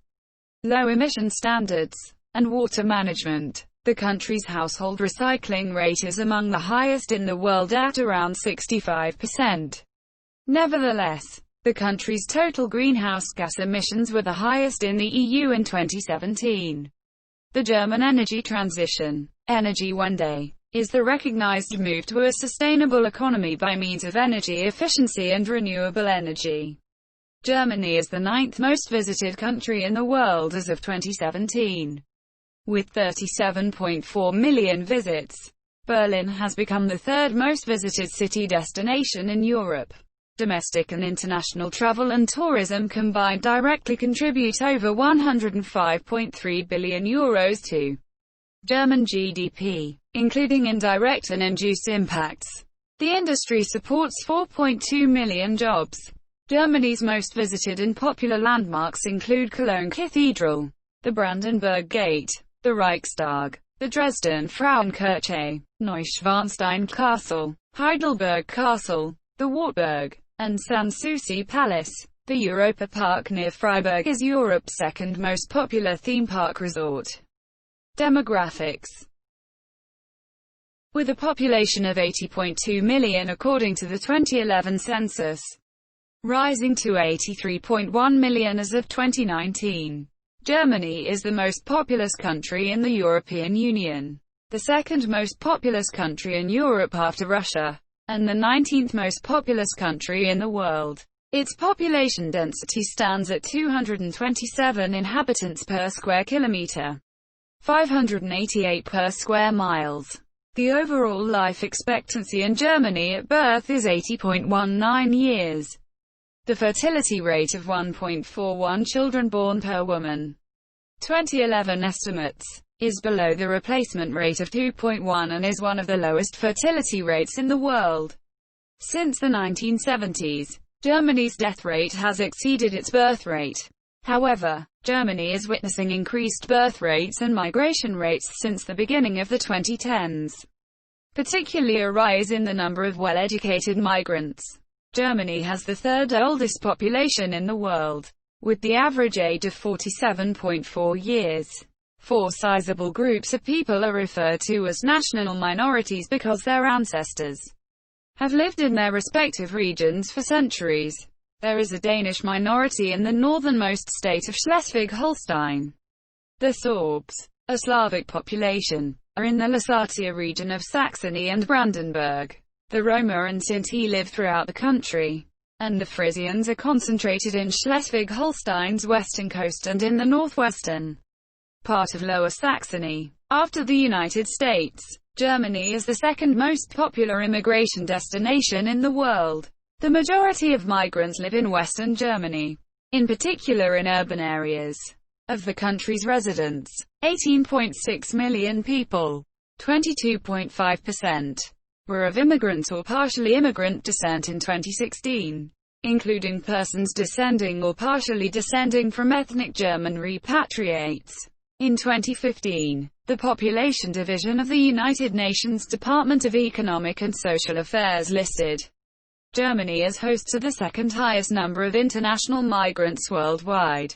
low-emission standards, and water management. The country's household recycling rate is among the highest in the world at around 65%. Nevertheless, the country's total greenhouse gas emissions were the highest in the EU in 2017. The German energy transition, Energy Wende, is the recognized move to a sustainable economy by means of energy efficiency and renewable energy. Germany is the 9th most visited country in the world as of 2017. With 37.4 million visits, Berlin has become the third most visited city destination in Europe. Domestic and international travel and tourism combined directly contribute over €105.3 billion to German GDP, including indirect and induced impacts. The industry supports 4.2 million jobs. Germany's most visited and popular landmarks include Cologne Cathedral, the Brandenburg Gate, the Reichstag, the Dresden Frauenkirche, Neuschwanstein Castle, Heidelberg Castle, the Wartburg, and Sanssouci Palace. The Europa Park near Freiburg is Europe's second most popular theme park resort. Demographics. With a population of 80.2 million according to the 2011 census, rising to 83.1 million as of 2019. Germany is the most populous country in the European Union, the second most populous country in Europe after Russia, and the 19th most populous country in the world. Its population density stands at 227 inhabitants per square kilometer, 588 per square miles. The overall life expectancy in Germany at birth is 80.19 years. The fertility rate of 1.41 children born per woman, 2011 estimates, is below the replacement rate of 2.1 and is one of the lowest fertility rates in the world. Since the 1970s, Germany's death rate has exceeded its birth rate. However, Germany is witnessing increased birth rates and migration rates since the beginning of the 2010s, particularly a rise in the number of well-educated migrants. Germany has the third oldest population in the world, with the average age of 47.4 years. Four sizable groups of people are referred to as national minorities because their ancestors have lived in their respective regions for centuries. There is a Danish minority in the northernmost state of Schleswig-Holstein. The Sorbs, a Slavic population, are in the Lusatia region of Saxony and Brandenburg. The Roma and Sinti live throughout the country. and the Frisians are concentrated in Schleswig-Holstein's western coast and in the northwestern part of Lower Saxony. After the United States, Germany is the second most popular immigration destination in the world. The majority of migrants live in Western Germany, in particular in urban areas. Of the country's residents, 18.6 million people, 22.5%, were of immigrant or partially immigrant descent in 2016, including persons descending or partially descending from ethnic German repatriates. In 2015, the Population Division of the United Nations Department of Economic and Social Affairs listed Germany as host to the second highest number of international migrants worldwide.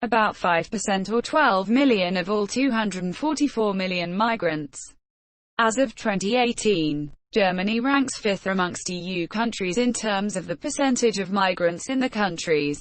About 5% or 12 million of all 244 million migrants. As of 2018, Germany ranks fifth amongst EU countries in terms of the percentage of migrants in the country's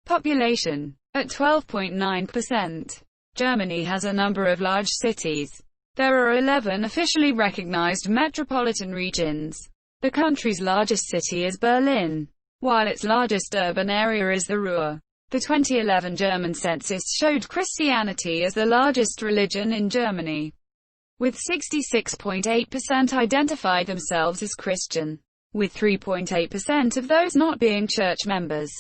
population, at 12.9%. Germany has a number of large cities. There are 11 officially recognized metropolitan regions. The country's largest city is Berlin, while its largest urban area is the Ruhr. The 2011 German census showed Christianity as the largest religion in Germany, with 66.8% identified themselves as Christian, with 3.8% of those not being church members.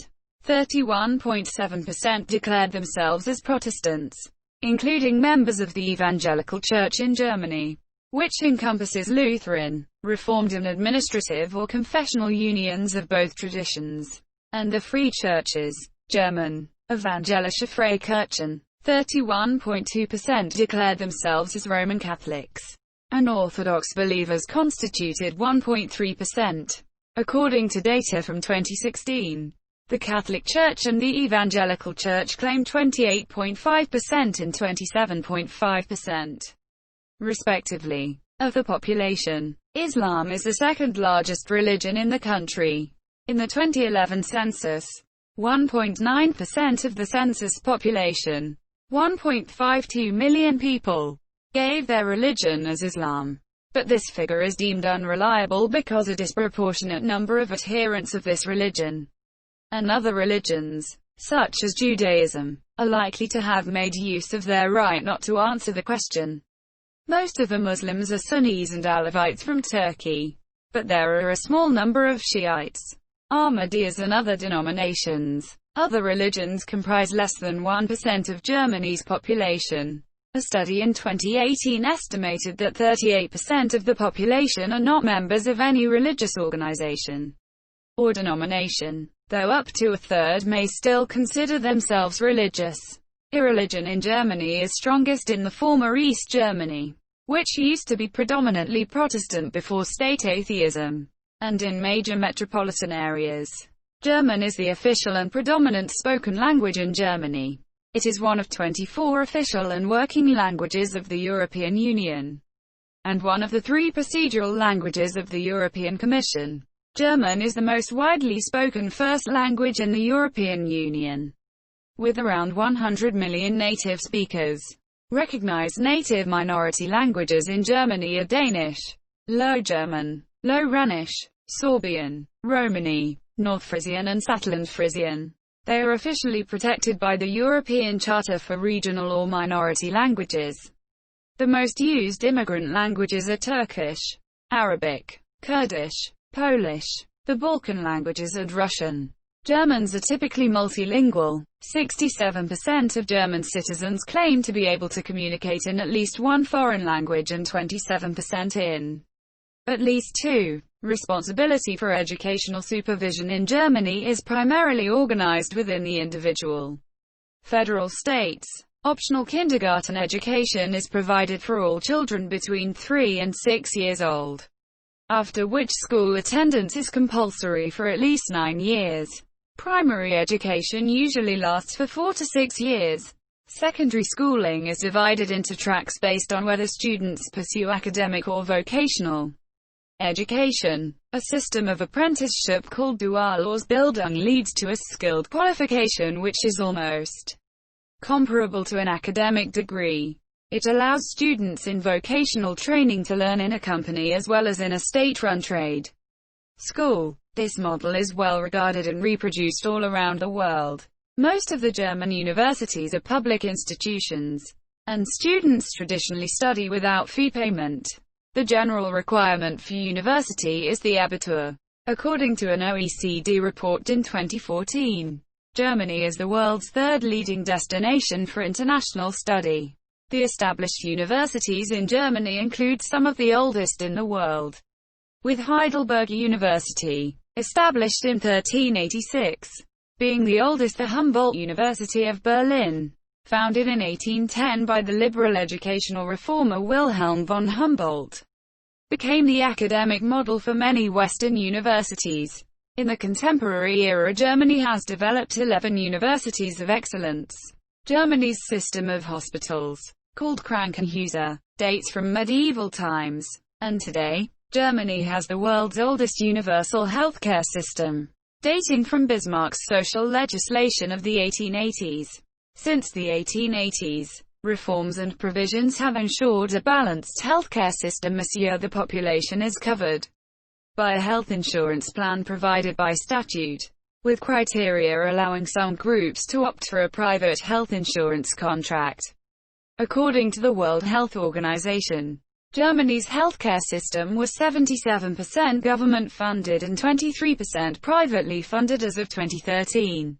31.7% declared themselves as Protestants, including members of the Evangelical Church in Germany, which encompasses Lutheran, Reformed and administrative or confessional unions of both traditions, and the Free Churches, German, Evangelische Freikirchen. 31.2% declared themselves as Roman Catholics, and Orthodox believers constituted 1.3%. According to data from 2016, the Catholic Church and the Evangelical Church claim 28.5% and 27.5%, respectively, of the population. Islam is the second largest religion in the country. In the 2011 census, 1.9% of the census population, 1.52 million people, gave their religion as Islam. But this figure is deemed unreliable because a disproportionate number of adherents of this religion and other religions, such as Judaism, are likely to have made use of their right not to answer the question. Most of the Muslims are Sunnis and Alawites from Turkey, but there are a small number of Shiites, Ahmadiyas and other denominations. Other religions comprise less than 1% of Germany's population. A study in 2018 estimated that 38% of the population are not members of any religious organization or denomination, though up to a third may still consider themselves religious. Irreligion in Germany is strongest in the former East Germany, which used to be predominantly Protestant before state atheism, and in major metropolitan areas. German is the official and predominant spoken language in Germany. It is one of 24 official and working languages of the European Union, and one of the 3 procedural languages of the European Commission. German is the most widely spoken first language in the European Union, with around 100 million native speakers. Recognized native minority languages in Germany are Danish, Low German, Low Rhenish, Sorbian, Romani, North Frisian and Saterland Frisian. They are officially protected by the European Charter for Regional or Minority Languages. The most used immigrant languages are Turkish, Arabic, Kurdish, Polish, the Balkan languages and Russian. Germans are typically multilingual. 67% of German citizens claim to be able to communicate in at least one foreign language and 27% in at least 2. Responsibility for educational supervision in Germany is primarily organized within the individual federal states. Optional kindergarten education is provided for all children between 3 and 6 years old, after which school attendance is compulsory for at least 9 years. Primary education usually lasts for 4 to 6 years. Secondary schooling is divided into tracks based on whether students pursue academic or vocational education. A system of apprenticeship called Dualausbildung leads to a skilled qualification which is almost comparable to an academic degree. It allows students in vocational training to learn in a company as well as in a state-run trade school. This model is well regarded and reproduced all around the world. Most of the German universities are public institutions, and students traditionally study without fee payment. The general requirement for university is the Abitur. According to an OECD report in 2014, Germany is the world's third leading destination for international study. The established universities in Germany include some of the oldest in the world, with Heidelberg University, established in 1386, being the oldest. The Humboldt University of Berlin, founded in 1810 by the liberal educational reformer Wilhelm von Humboldt, became the academic model for many Western universities. In the contemporary era, Germany has developed 11 universities of excellence. Germany's system of hospitals, called Krankenhäuser, dates from medieval times, and today, Germany has the world's oldest universal healthcare system, dating from Bismarck's social legislation of the 1880s. Since the 1880s, reforms and provisions have ensured a balanced healthcare system. The population is covered by a health insurance plan provided by statute, with criteria allowing some groups to opt for a private health insurance contract. According to the World Health Organization, Germany's healthcare system was 77% government-funded and 23% privately funded as of 2013.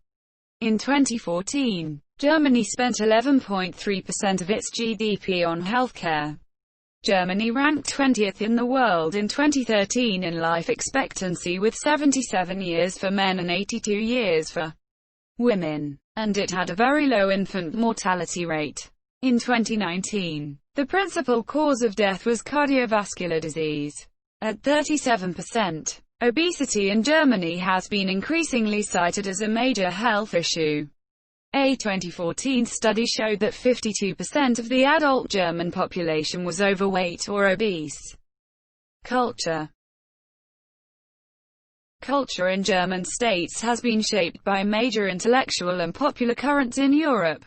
In 2014, Germany spent 11.3% of its GDP on healthcare. Germany ranked 20th in the world in 2013 in life expectancy, with 77 years for men and 82 years for women, and it had a very low infant mortality rate. In 2019, the principal cause of death was cardiovascular disease, at 37%. Obesity in Germany has been increasingly cited as a major health issue. A 2014 study showed that 52% of the adult German population was overweight or obese. Culture in German states has been shaped by major intellectual and popular currents in Europe,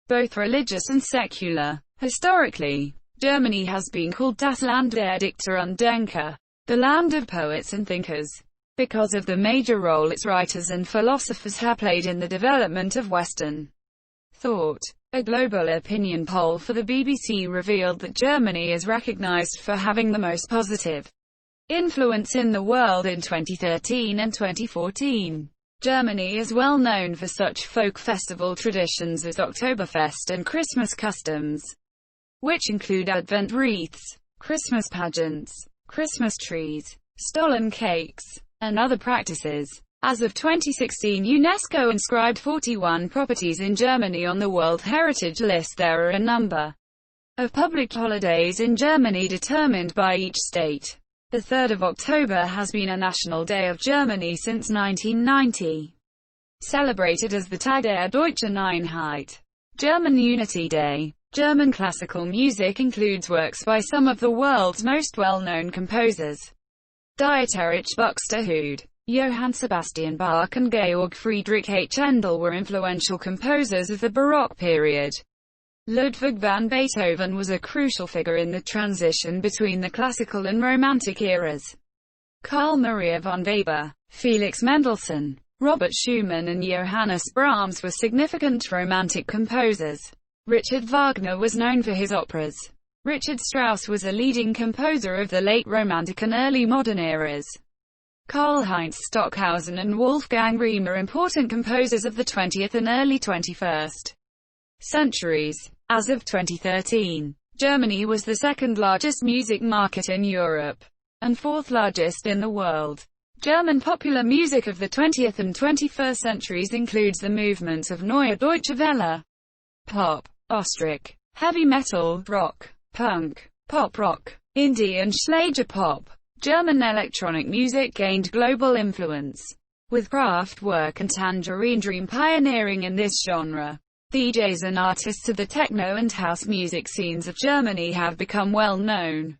both religious and secular. Historically, Germany has been called Das Land der Dichter und Denker, the land of poets and thinkers, because of the major role its writers and philosophers have played in the development of Western thought. A global opinion poll for the BBC revealed that Germany is recognized for having the most positive influence in the world in 2013 and 2014. Germany is well known for such folk festival traditions as Oktoberfest and Christmas customs, which include Advent wreaths, Christmas pageants, Christmas trees, stolen cakes, and other practices. As of 2016, UNESCO inscribed 41 properties in Germany on the World Heritage List. There are a number of public holidays in Germany determined by each state. The 3rd of October has been a national day of Germany since 1990, celebrated as the Tag der Deutschen Einheit, German Unity Day. German classical music includes works by some of the world's most well-known composers. Dieterich Buxtehude, Johann Sebastian Bach and Georg Friedrich Händel were influential composers of the Baroque period. Ludwig van Beethoven was a crucial figure in the transition between the classical and romantic eras. Carl Maria von Weber, Felix Mendelssohn, Robert Schumann and Johannes Brahms were significant romantic composers. Richard Wagner was known for his operas. Richard Strauss was a leading composer of the late Romantic and early modern eras. Karl-Heinz Stockhausen and Wolfgang Riemer, important composers of the 20th and early 21st centuries. As of 2013, Germany was the second largest music market in Europe, and fourth largest in the world. German popular music of the 20th and 21st centuries includes the movements of Neue Deutsche Welle, pop, Ostrich, heavy metal, rock, punk, pop rock, indie and Schlagerpop. German electronic music gained global influence, with Kraftwerk and Tangerine Dream pioneering in this genre. DJs and artists of the techno and house music scenes of Germany have become well known,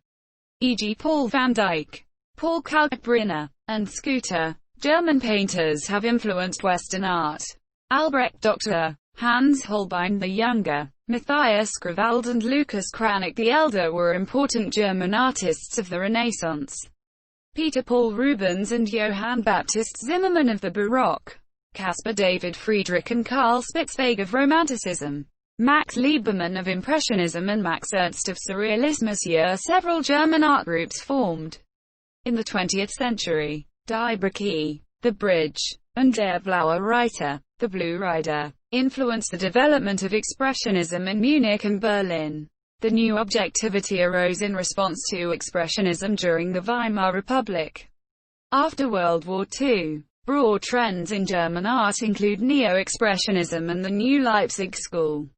e.g. Paul van Dyk, Paul Kalkbrenner, and Scooter. German painters have influenced Western art. Albrecht Dürer, Hans Holbein the Younger, Matthias Grünewald and Lucas Cranach the Elder were important German artists of the Renaissance. Peter Paul Rubens and Johann Baptist Zimmermann of the Baroque, Caspar David Friedrich and Karl Spitzweg of Romanticism, Max Liebermann of Impressionism and Max Ernst of Surrealism. Several German art groups formed in the 20th century. Die Brücke, the bridge, and Der Blaue Reiter, the Blue Rider, influenced the development of Expressionism in Munich and Berlin. The new objectivity arose in response to Expressionism during the Weimar Republic. After World War II, broad trends in German art include Neo-Expressionism and the New Leipzig School.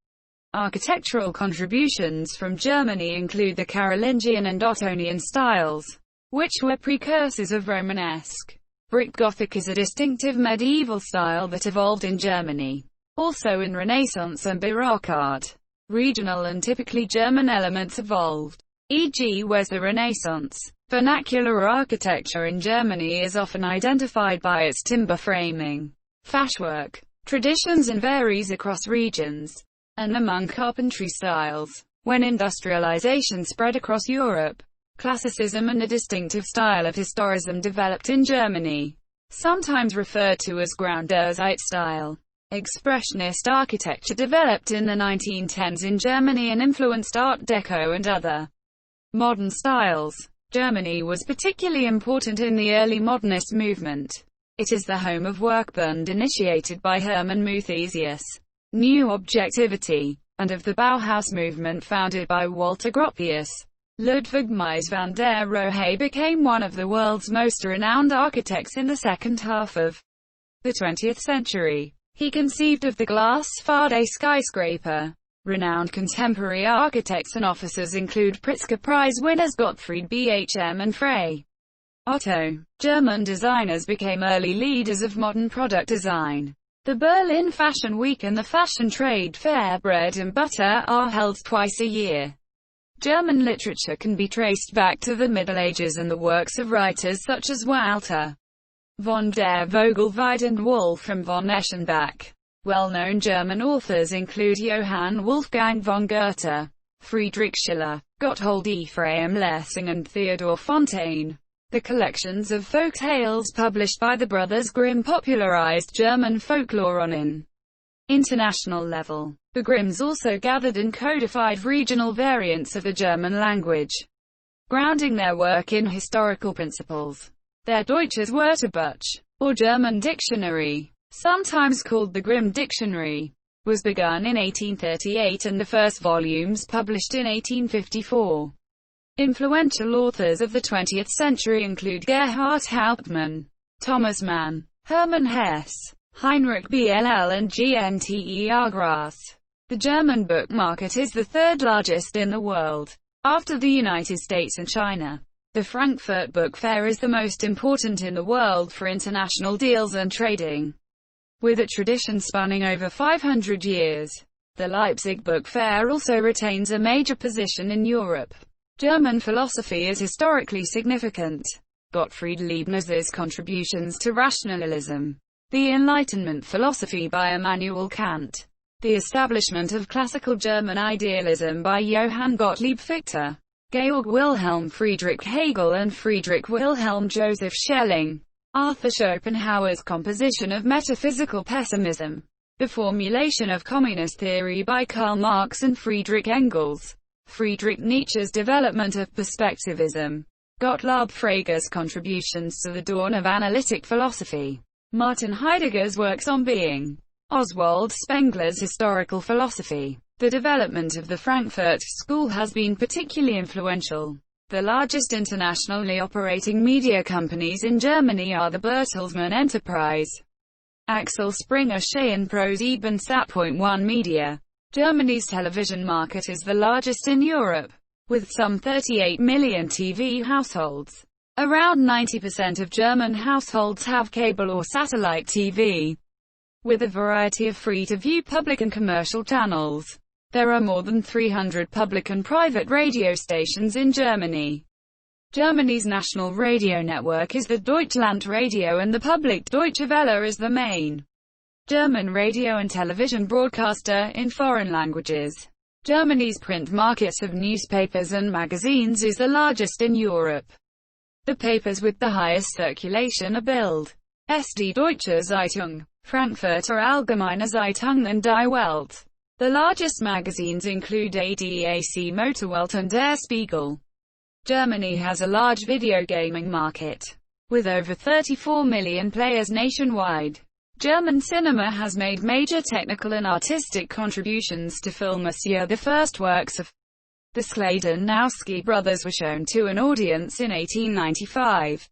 Architectural contributions from Germany include the Carolingian and Ottonian styles, which were precursors of Romanesque. Brick Gothic is a distinctive medieval style that evolved in Germany. Also in Renaissance and Baroque art, regional and typically German elements evolved. E.g., whereas the Renaissance vernacular architecture in Germany is often identified by its timber framing, fashwork traditions and varies across regions, and among carpentry styles. When industrialization spread across Europe, classicism and a distinctive style of historicism developed in Germany, sometimes referred to as Grandeurzeit style. Expressionist architecture developed in the 1910s in Germany and influenced Art Deco and other modern styles. Germany was particularly important in the early modernist movement. It is the home of Werkbund initiated by Hermann Muthesius, New Objectivity, and of the Bauhaus movement founded by Walter Gropius. Ludwig Mies van der Rohe became one of the world's most renowned architects in the second half of the 20th century. He conceived of the Glasfaser skyscraper. Renowned contemporary architects and officers include Pritzker Prize winners Gottfried Bhm and Frey Otto. German designers became early leaders of modern product design. The Berlin Fashion Week and the Fashion Trade Fair Bread and Butter are held twice a year. German literature can be traced back to the Middle Ages and the works of writers such as Walter von der Vogelweide and Wolfram von Eschenbach. Well-known German authors include Johann Wolfgang von Goethe, Friedrich Schiller, Gotthold Ephraim Lessing and Theodor Fontane. The collections of folk tales published by the Brothers Grimm popularized German folklore on an international level. The Grimms also gathered and codified regional variants of the German language, grounding their work in historical principles. Their Deutsches Wörterbuch, or German dictionary, sometimes called the Grimm Dictionary, was begun in 1838 and the first volumes published in 1854. Influential authors of the 20th century include Gerhard Hauptmann, Thomas Mann, Hermann Hesse, Heinrich Bll and Gnter Grass. The German book market is the third largest in the world, after the United States and China. The Frankfurt Book Fair is the most important in the world for international deals and trading. With a tradition spanning over 500 years, the Leipzig Book Fair also retains a major position in Europe. German philosophy is historically significant. Gottfried Leibniz's contributions to rationalism, the Enlightenment philosophy by Immanuel Kant, the establishment of classical German idealism by Johann Gottlieb Fichte, Georg Wilhelm Friedrich Hegel and Friedrich Wilhelm Joseph Schelling, Arthur Schopenhauer's composition of metaphysical pessimism, the formulation of communist theory by Karl Marx and Friedrich Engels, Friedrich Nietzsche's development of perspectivism, Gottlob Frege's contributions to the dawn of analytic philosophy, Martin Heidegger's works on being, Oswald Spengler's historical philosophy. The development of the Frankfurt School has been particularly influential. The largest internationally operating media companies in Germany are the Bertelsmann Enterprise, Axel Springer and ProSieben Sat.1 Media. Germany's television market is the largest in Europe, with some 38 million TV households. Around 90% of German households have cable or satellite TV, with a variety of free-to-view public and commercial channels. There are more than 300 public and private radio stations in Germany. Germany's national radio network is the Deutschlandradio and the public Deutsche Welle is the main German radio and television broadcaster in foreign languages. Germany's print market of newspapers and magazines is the largest in Europe. The papers with the highest circulation are Bild, SD Deutsche Zeitung, Frankfurter Allgemeine Zeitung and Die Welt. The largest magazines include ADAC Motorwelt and Der Spiegel. Germany has a large video gaming market, with over 34 million players nationwide. German cinema has made major technical and artistic contributions to film. The first works of the Skladanowski brothers were shown to an audience in 1895.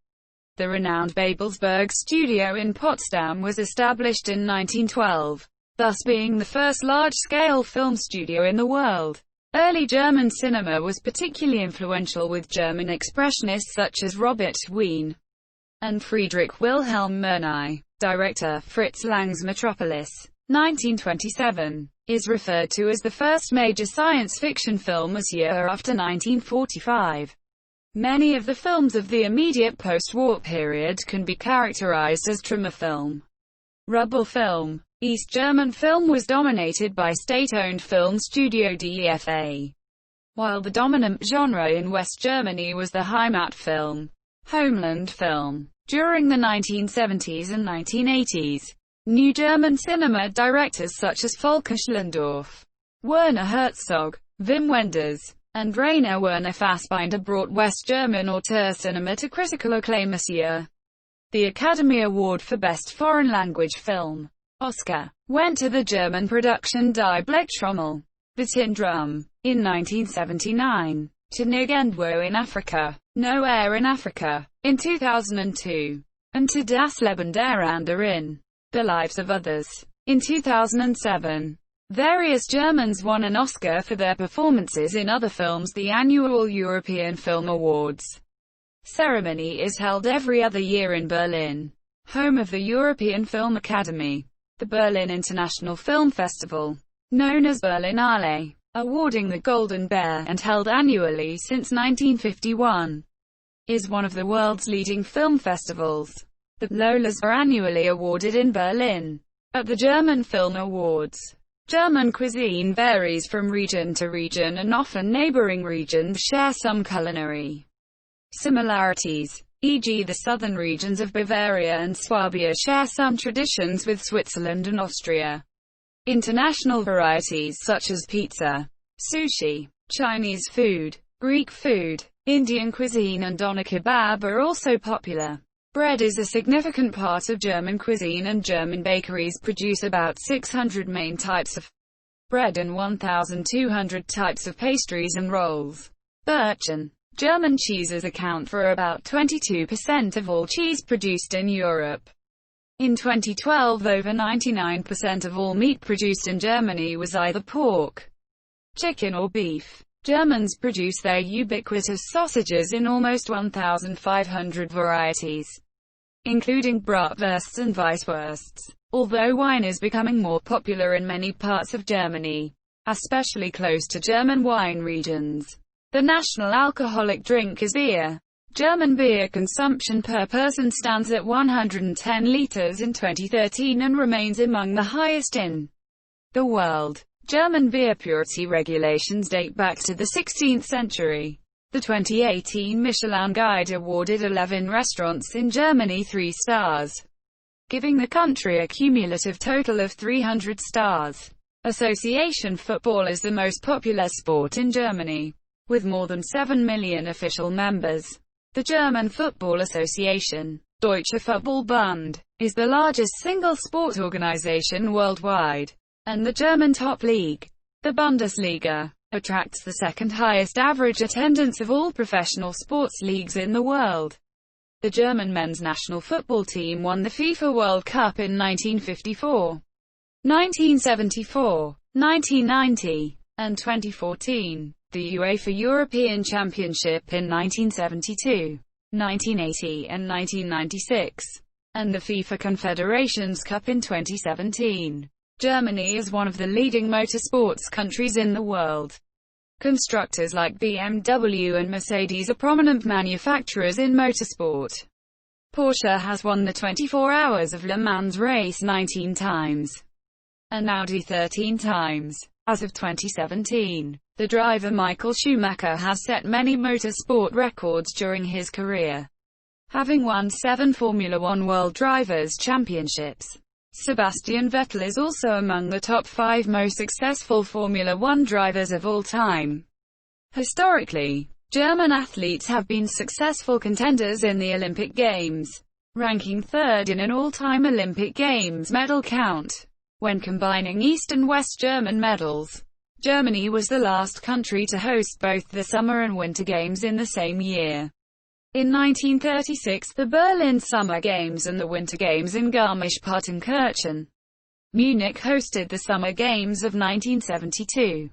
The renowned Babelsberg studio in Potsdam was established in 1912, thus being the first large-scale film studio in the world. Early German cinema was particularly influential, with German expressionists such as Robert Wien and Friedrich Wilhelm Murnau. Director Fritz Lang's Metropolis, 1927, is referred to as the first major science fiction film a year after 1945. Many of the films of the immediate post-war period can be characterized as Trümmer film, rubble film. East German film was dominated by state-owned film studio DEFA, while the dominant genre in West Germany was the Heimat film, homeland film. During the 1970s and 1980s, new German cinema directors such as Volker Schlendorf, Werner Herzog, Wim Wenders, and Rainer Werner Fassbinder brought West German auteur cinema to critical acclaim this year. The Academy Award for Best Foreign Language Film, Oscar, went to the German production Die Blechtrommel, The Tin Drum, in 1979, to Nirgendwo in Afrika, Nowhere in Africa, in 2002, and to Das Leben der anderen, The Lives of Others, in 2007. Various Germans won an Oscar for their performances in other films. The annual European Film Awards ceremony is held every other year in Berlin, home of the European Film Academy. The Berlin International Film Festival, known as Berlinale, awarding the Golden Bear and held annually since 1951, is one of the world's leading film festivals. The Lolas are annually awarded in Berlin. At the German Film Awards, German cuisine varies from region to region, and often neighboring regions share some culinary similarities, e.g. the southern regions of Bavaria and Swabia share some traditions with Switzerland and Austria. International varieties such as pizza, sushi, Chinese food, Greek food, Indian cuisine and doner kebab are also popular. Bread is a significant part of German cuisine, and German bakeries produce about 600 main types of bread and 1,200 types of pastries and rolls. Birchen. German cheeses account for about 22% of all cheese produced in Europe. In 2012, over 99% of all meat produced in Germany was either pork, chicken or beef. Germans produce their ubiquitous sausages in almost 1,500 varieties, including bratwursts and weisswursts. Although wine is becoming more popular in many parts of Germany, especially close to German wine regions, the national alcoholic drink is beer. German beer consumption per person stands at 110 liters in 2013 and remains among the highest in the world. German beer purity regulations date back to the 16th century. The 2018 Michelin Guide awarded 11 restaurants in Germany 3 stars, giving the country a cumulative total of 300 stars. Association football is the most popular sport in Germany, with more than 7 million official members. The German Football Association, Deutsche Fußballbund, is the largest single sport organization worldwide, and the German top league, the Bundesliga, attracts the second highest average attendance of all professional sports leagues in the world. The German men's national football team won the FIFA World Cup in 1954, 1974, 1990, and 2014. The UEFA European Championship in 1972, 1980 and 1996, and the FIFA Confederations Cup in 2017. Germany is one of the leading motorsports countries in the world. Constructors like BMW and Mercedes are prominent manufacturers in motorsport. Porsche has won the 24 Hours of Le Mans race 19 times, and Audi 13 times. As of 2017, the driver Michael Schumacher has set many motorsport records during his career. having won 7 Formula One World Drivers' Championships. Sebastian Vettel is also among the top 5 most successful Formula One drivers of all time. Historically, German athletes have been successful contenders in the Olympic Games, ranking third in an all-time Olympic Games medal count. When combining East and West German medals, Germany was the last country to host both the Summer and Winter Games in the same year. In 1936, the Berlin Summer Games and the Winter Games in Garmisch-Partenkirchen. Munich hosted the Summer Games of 1972.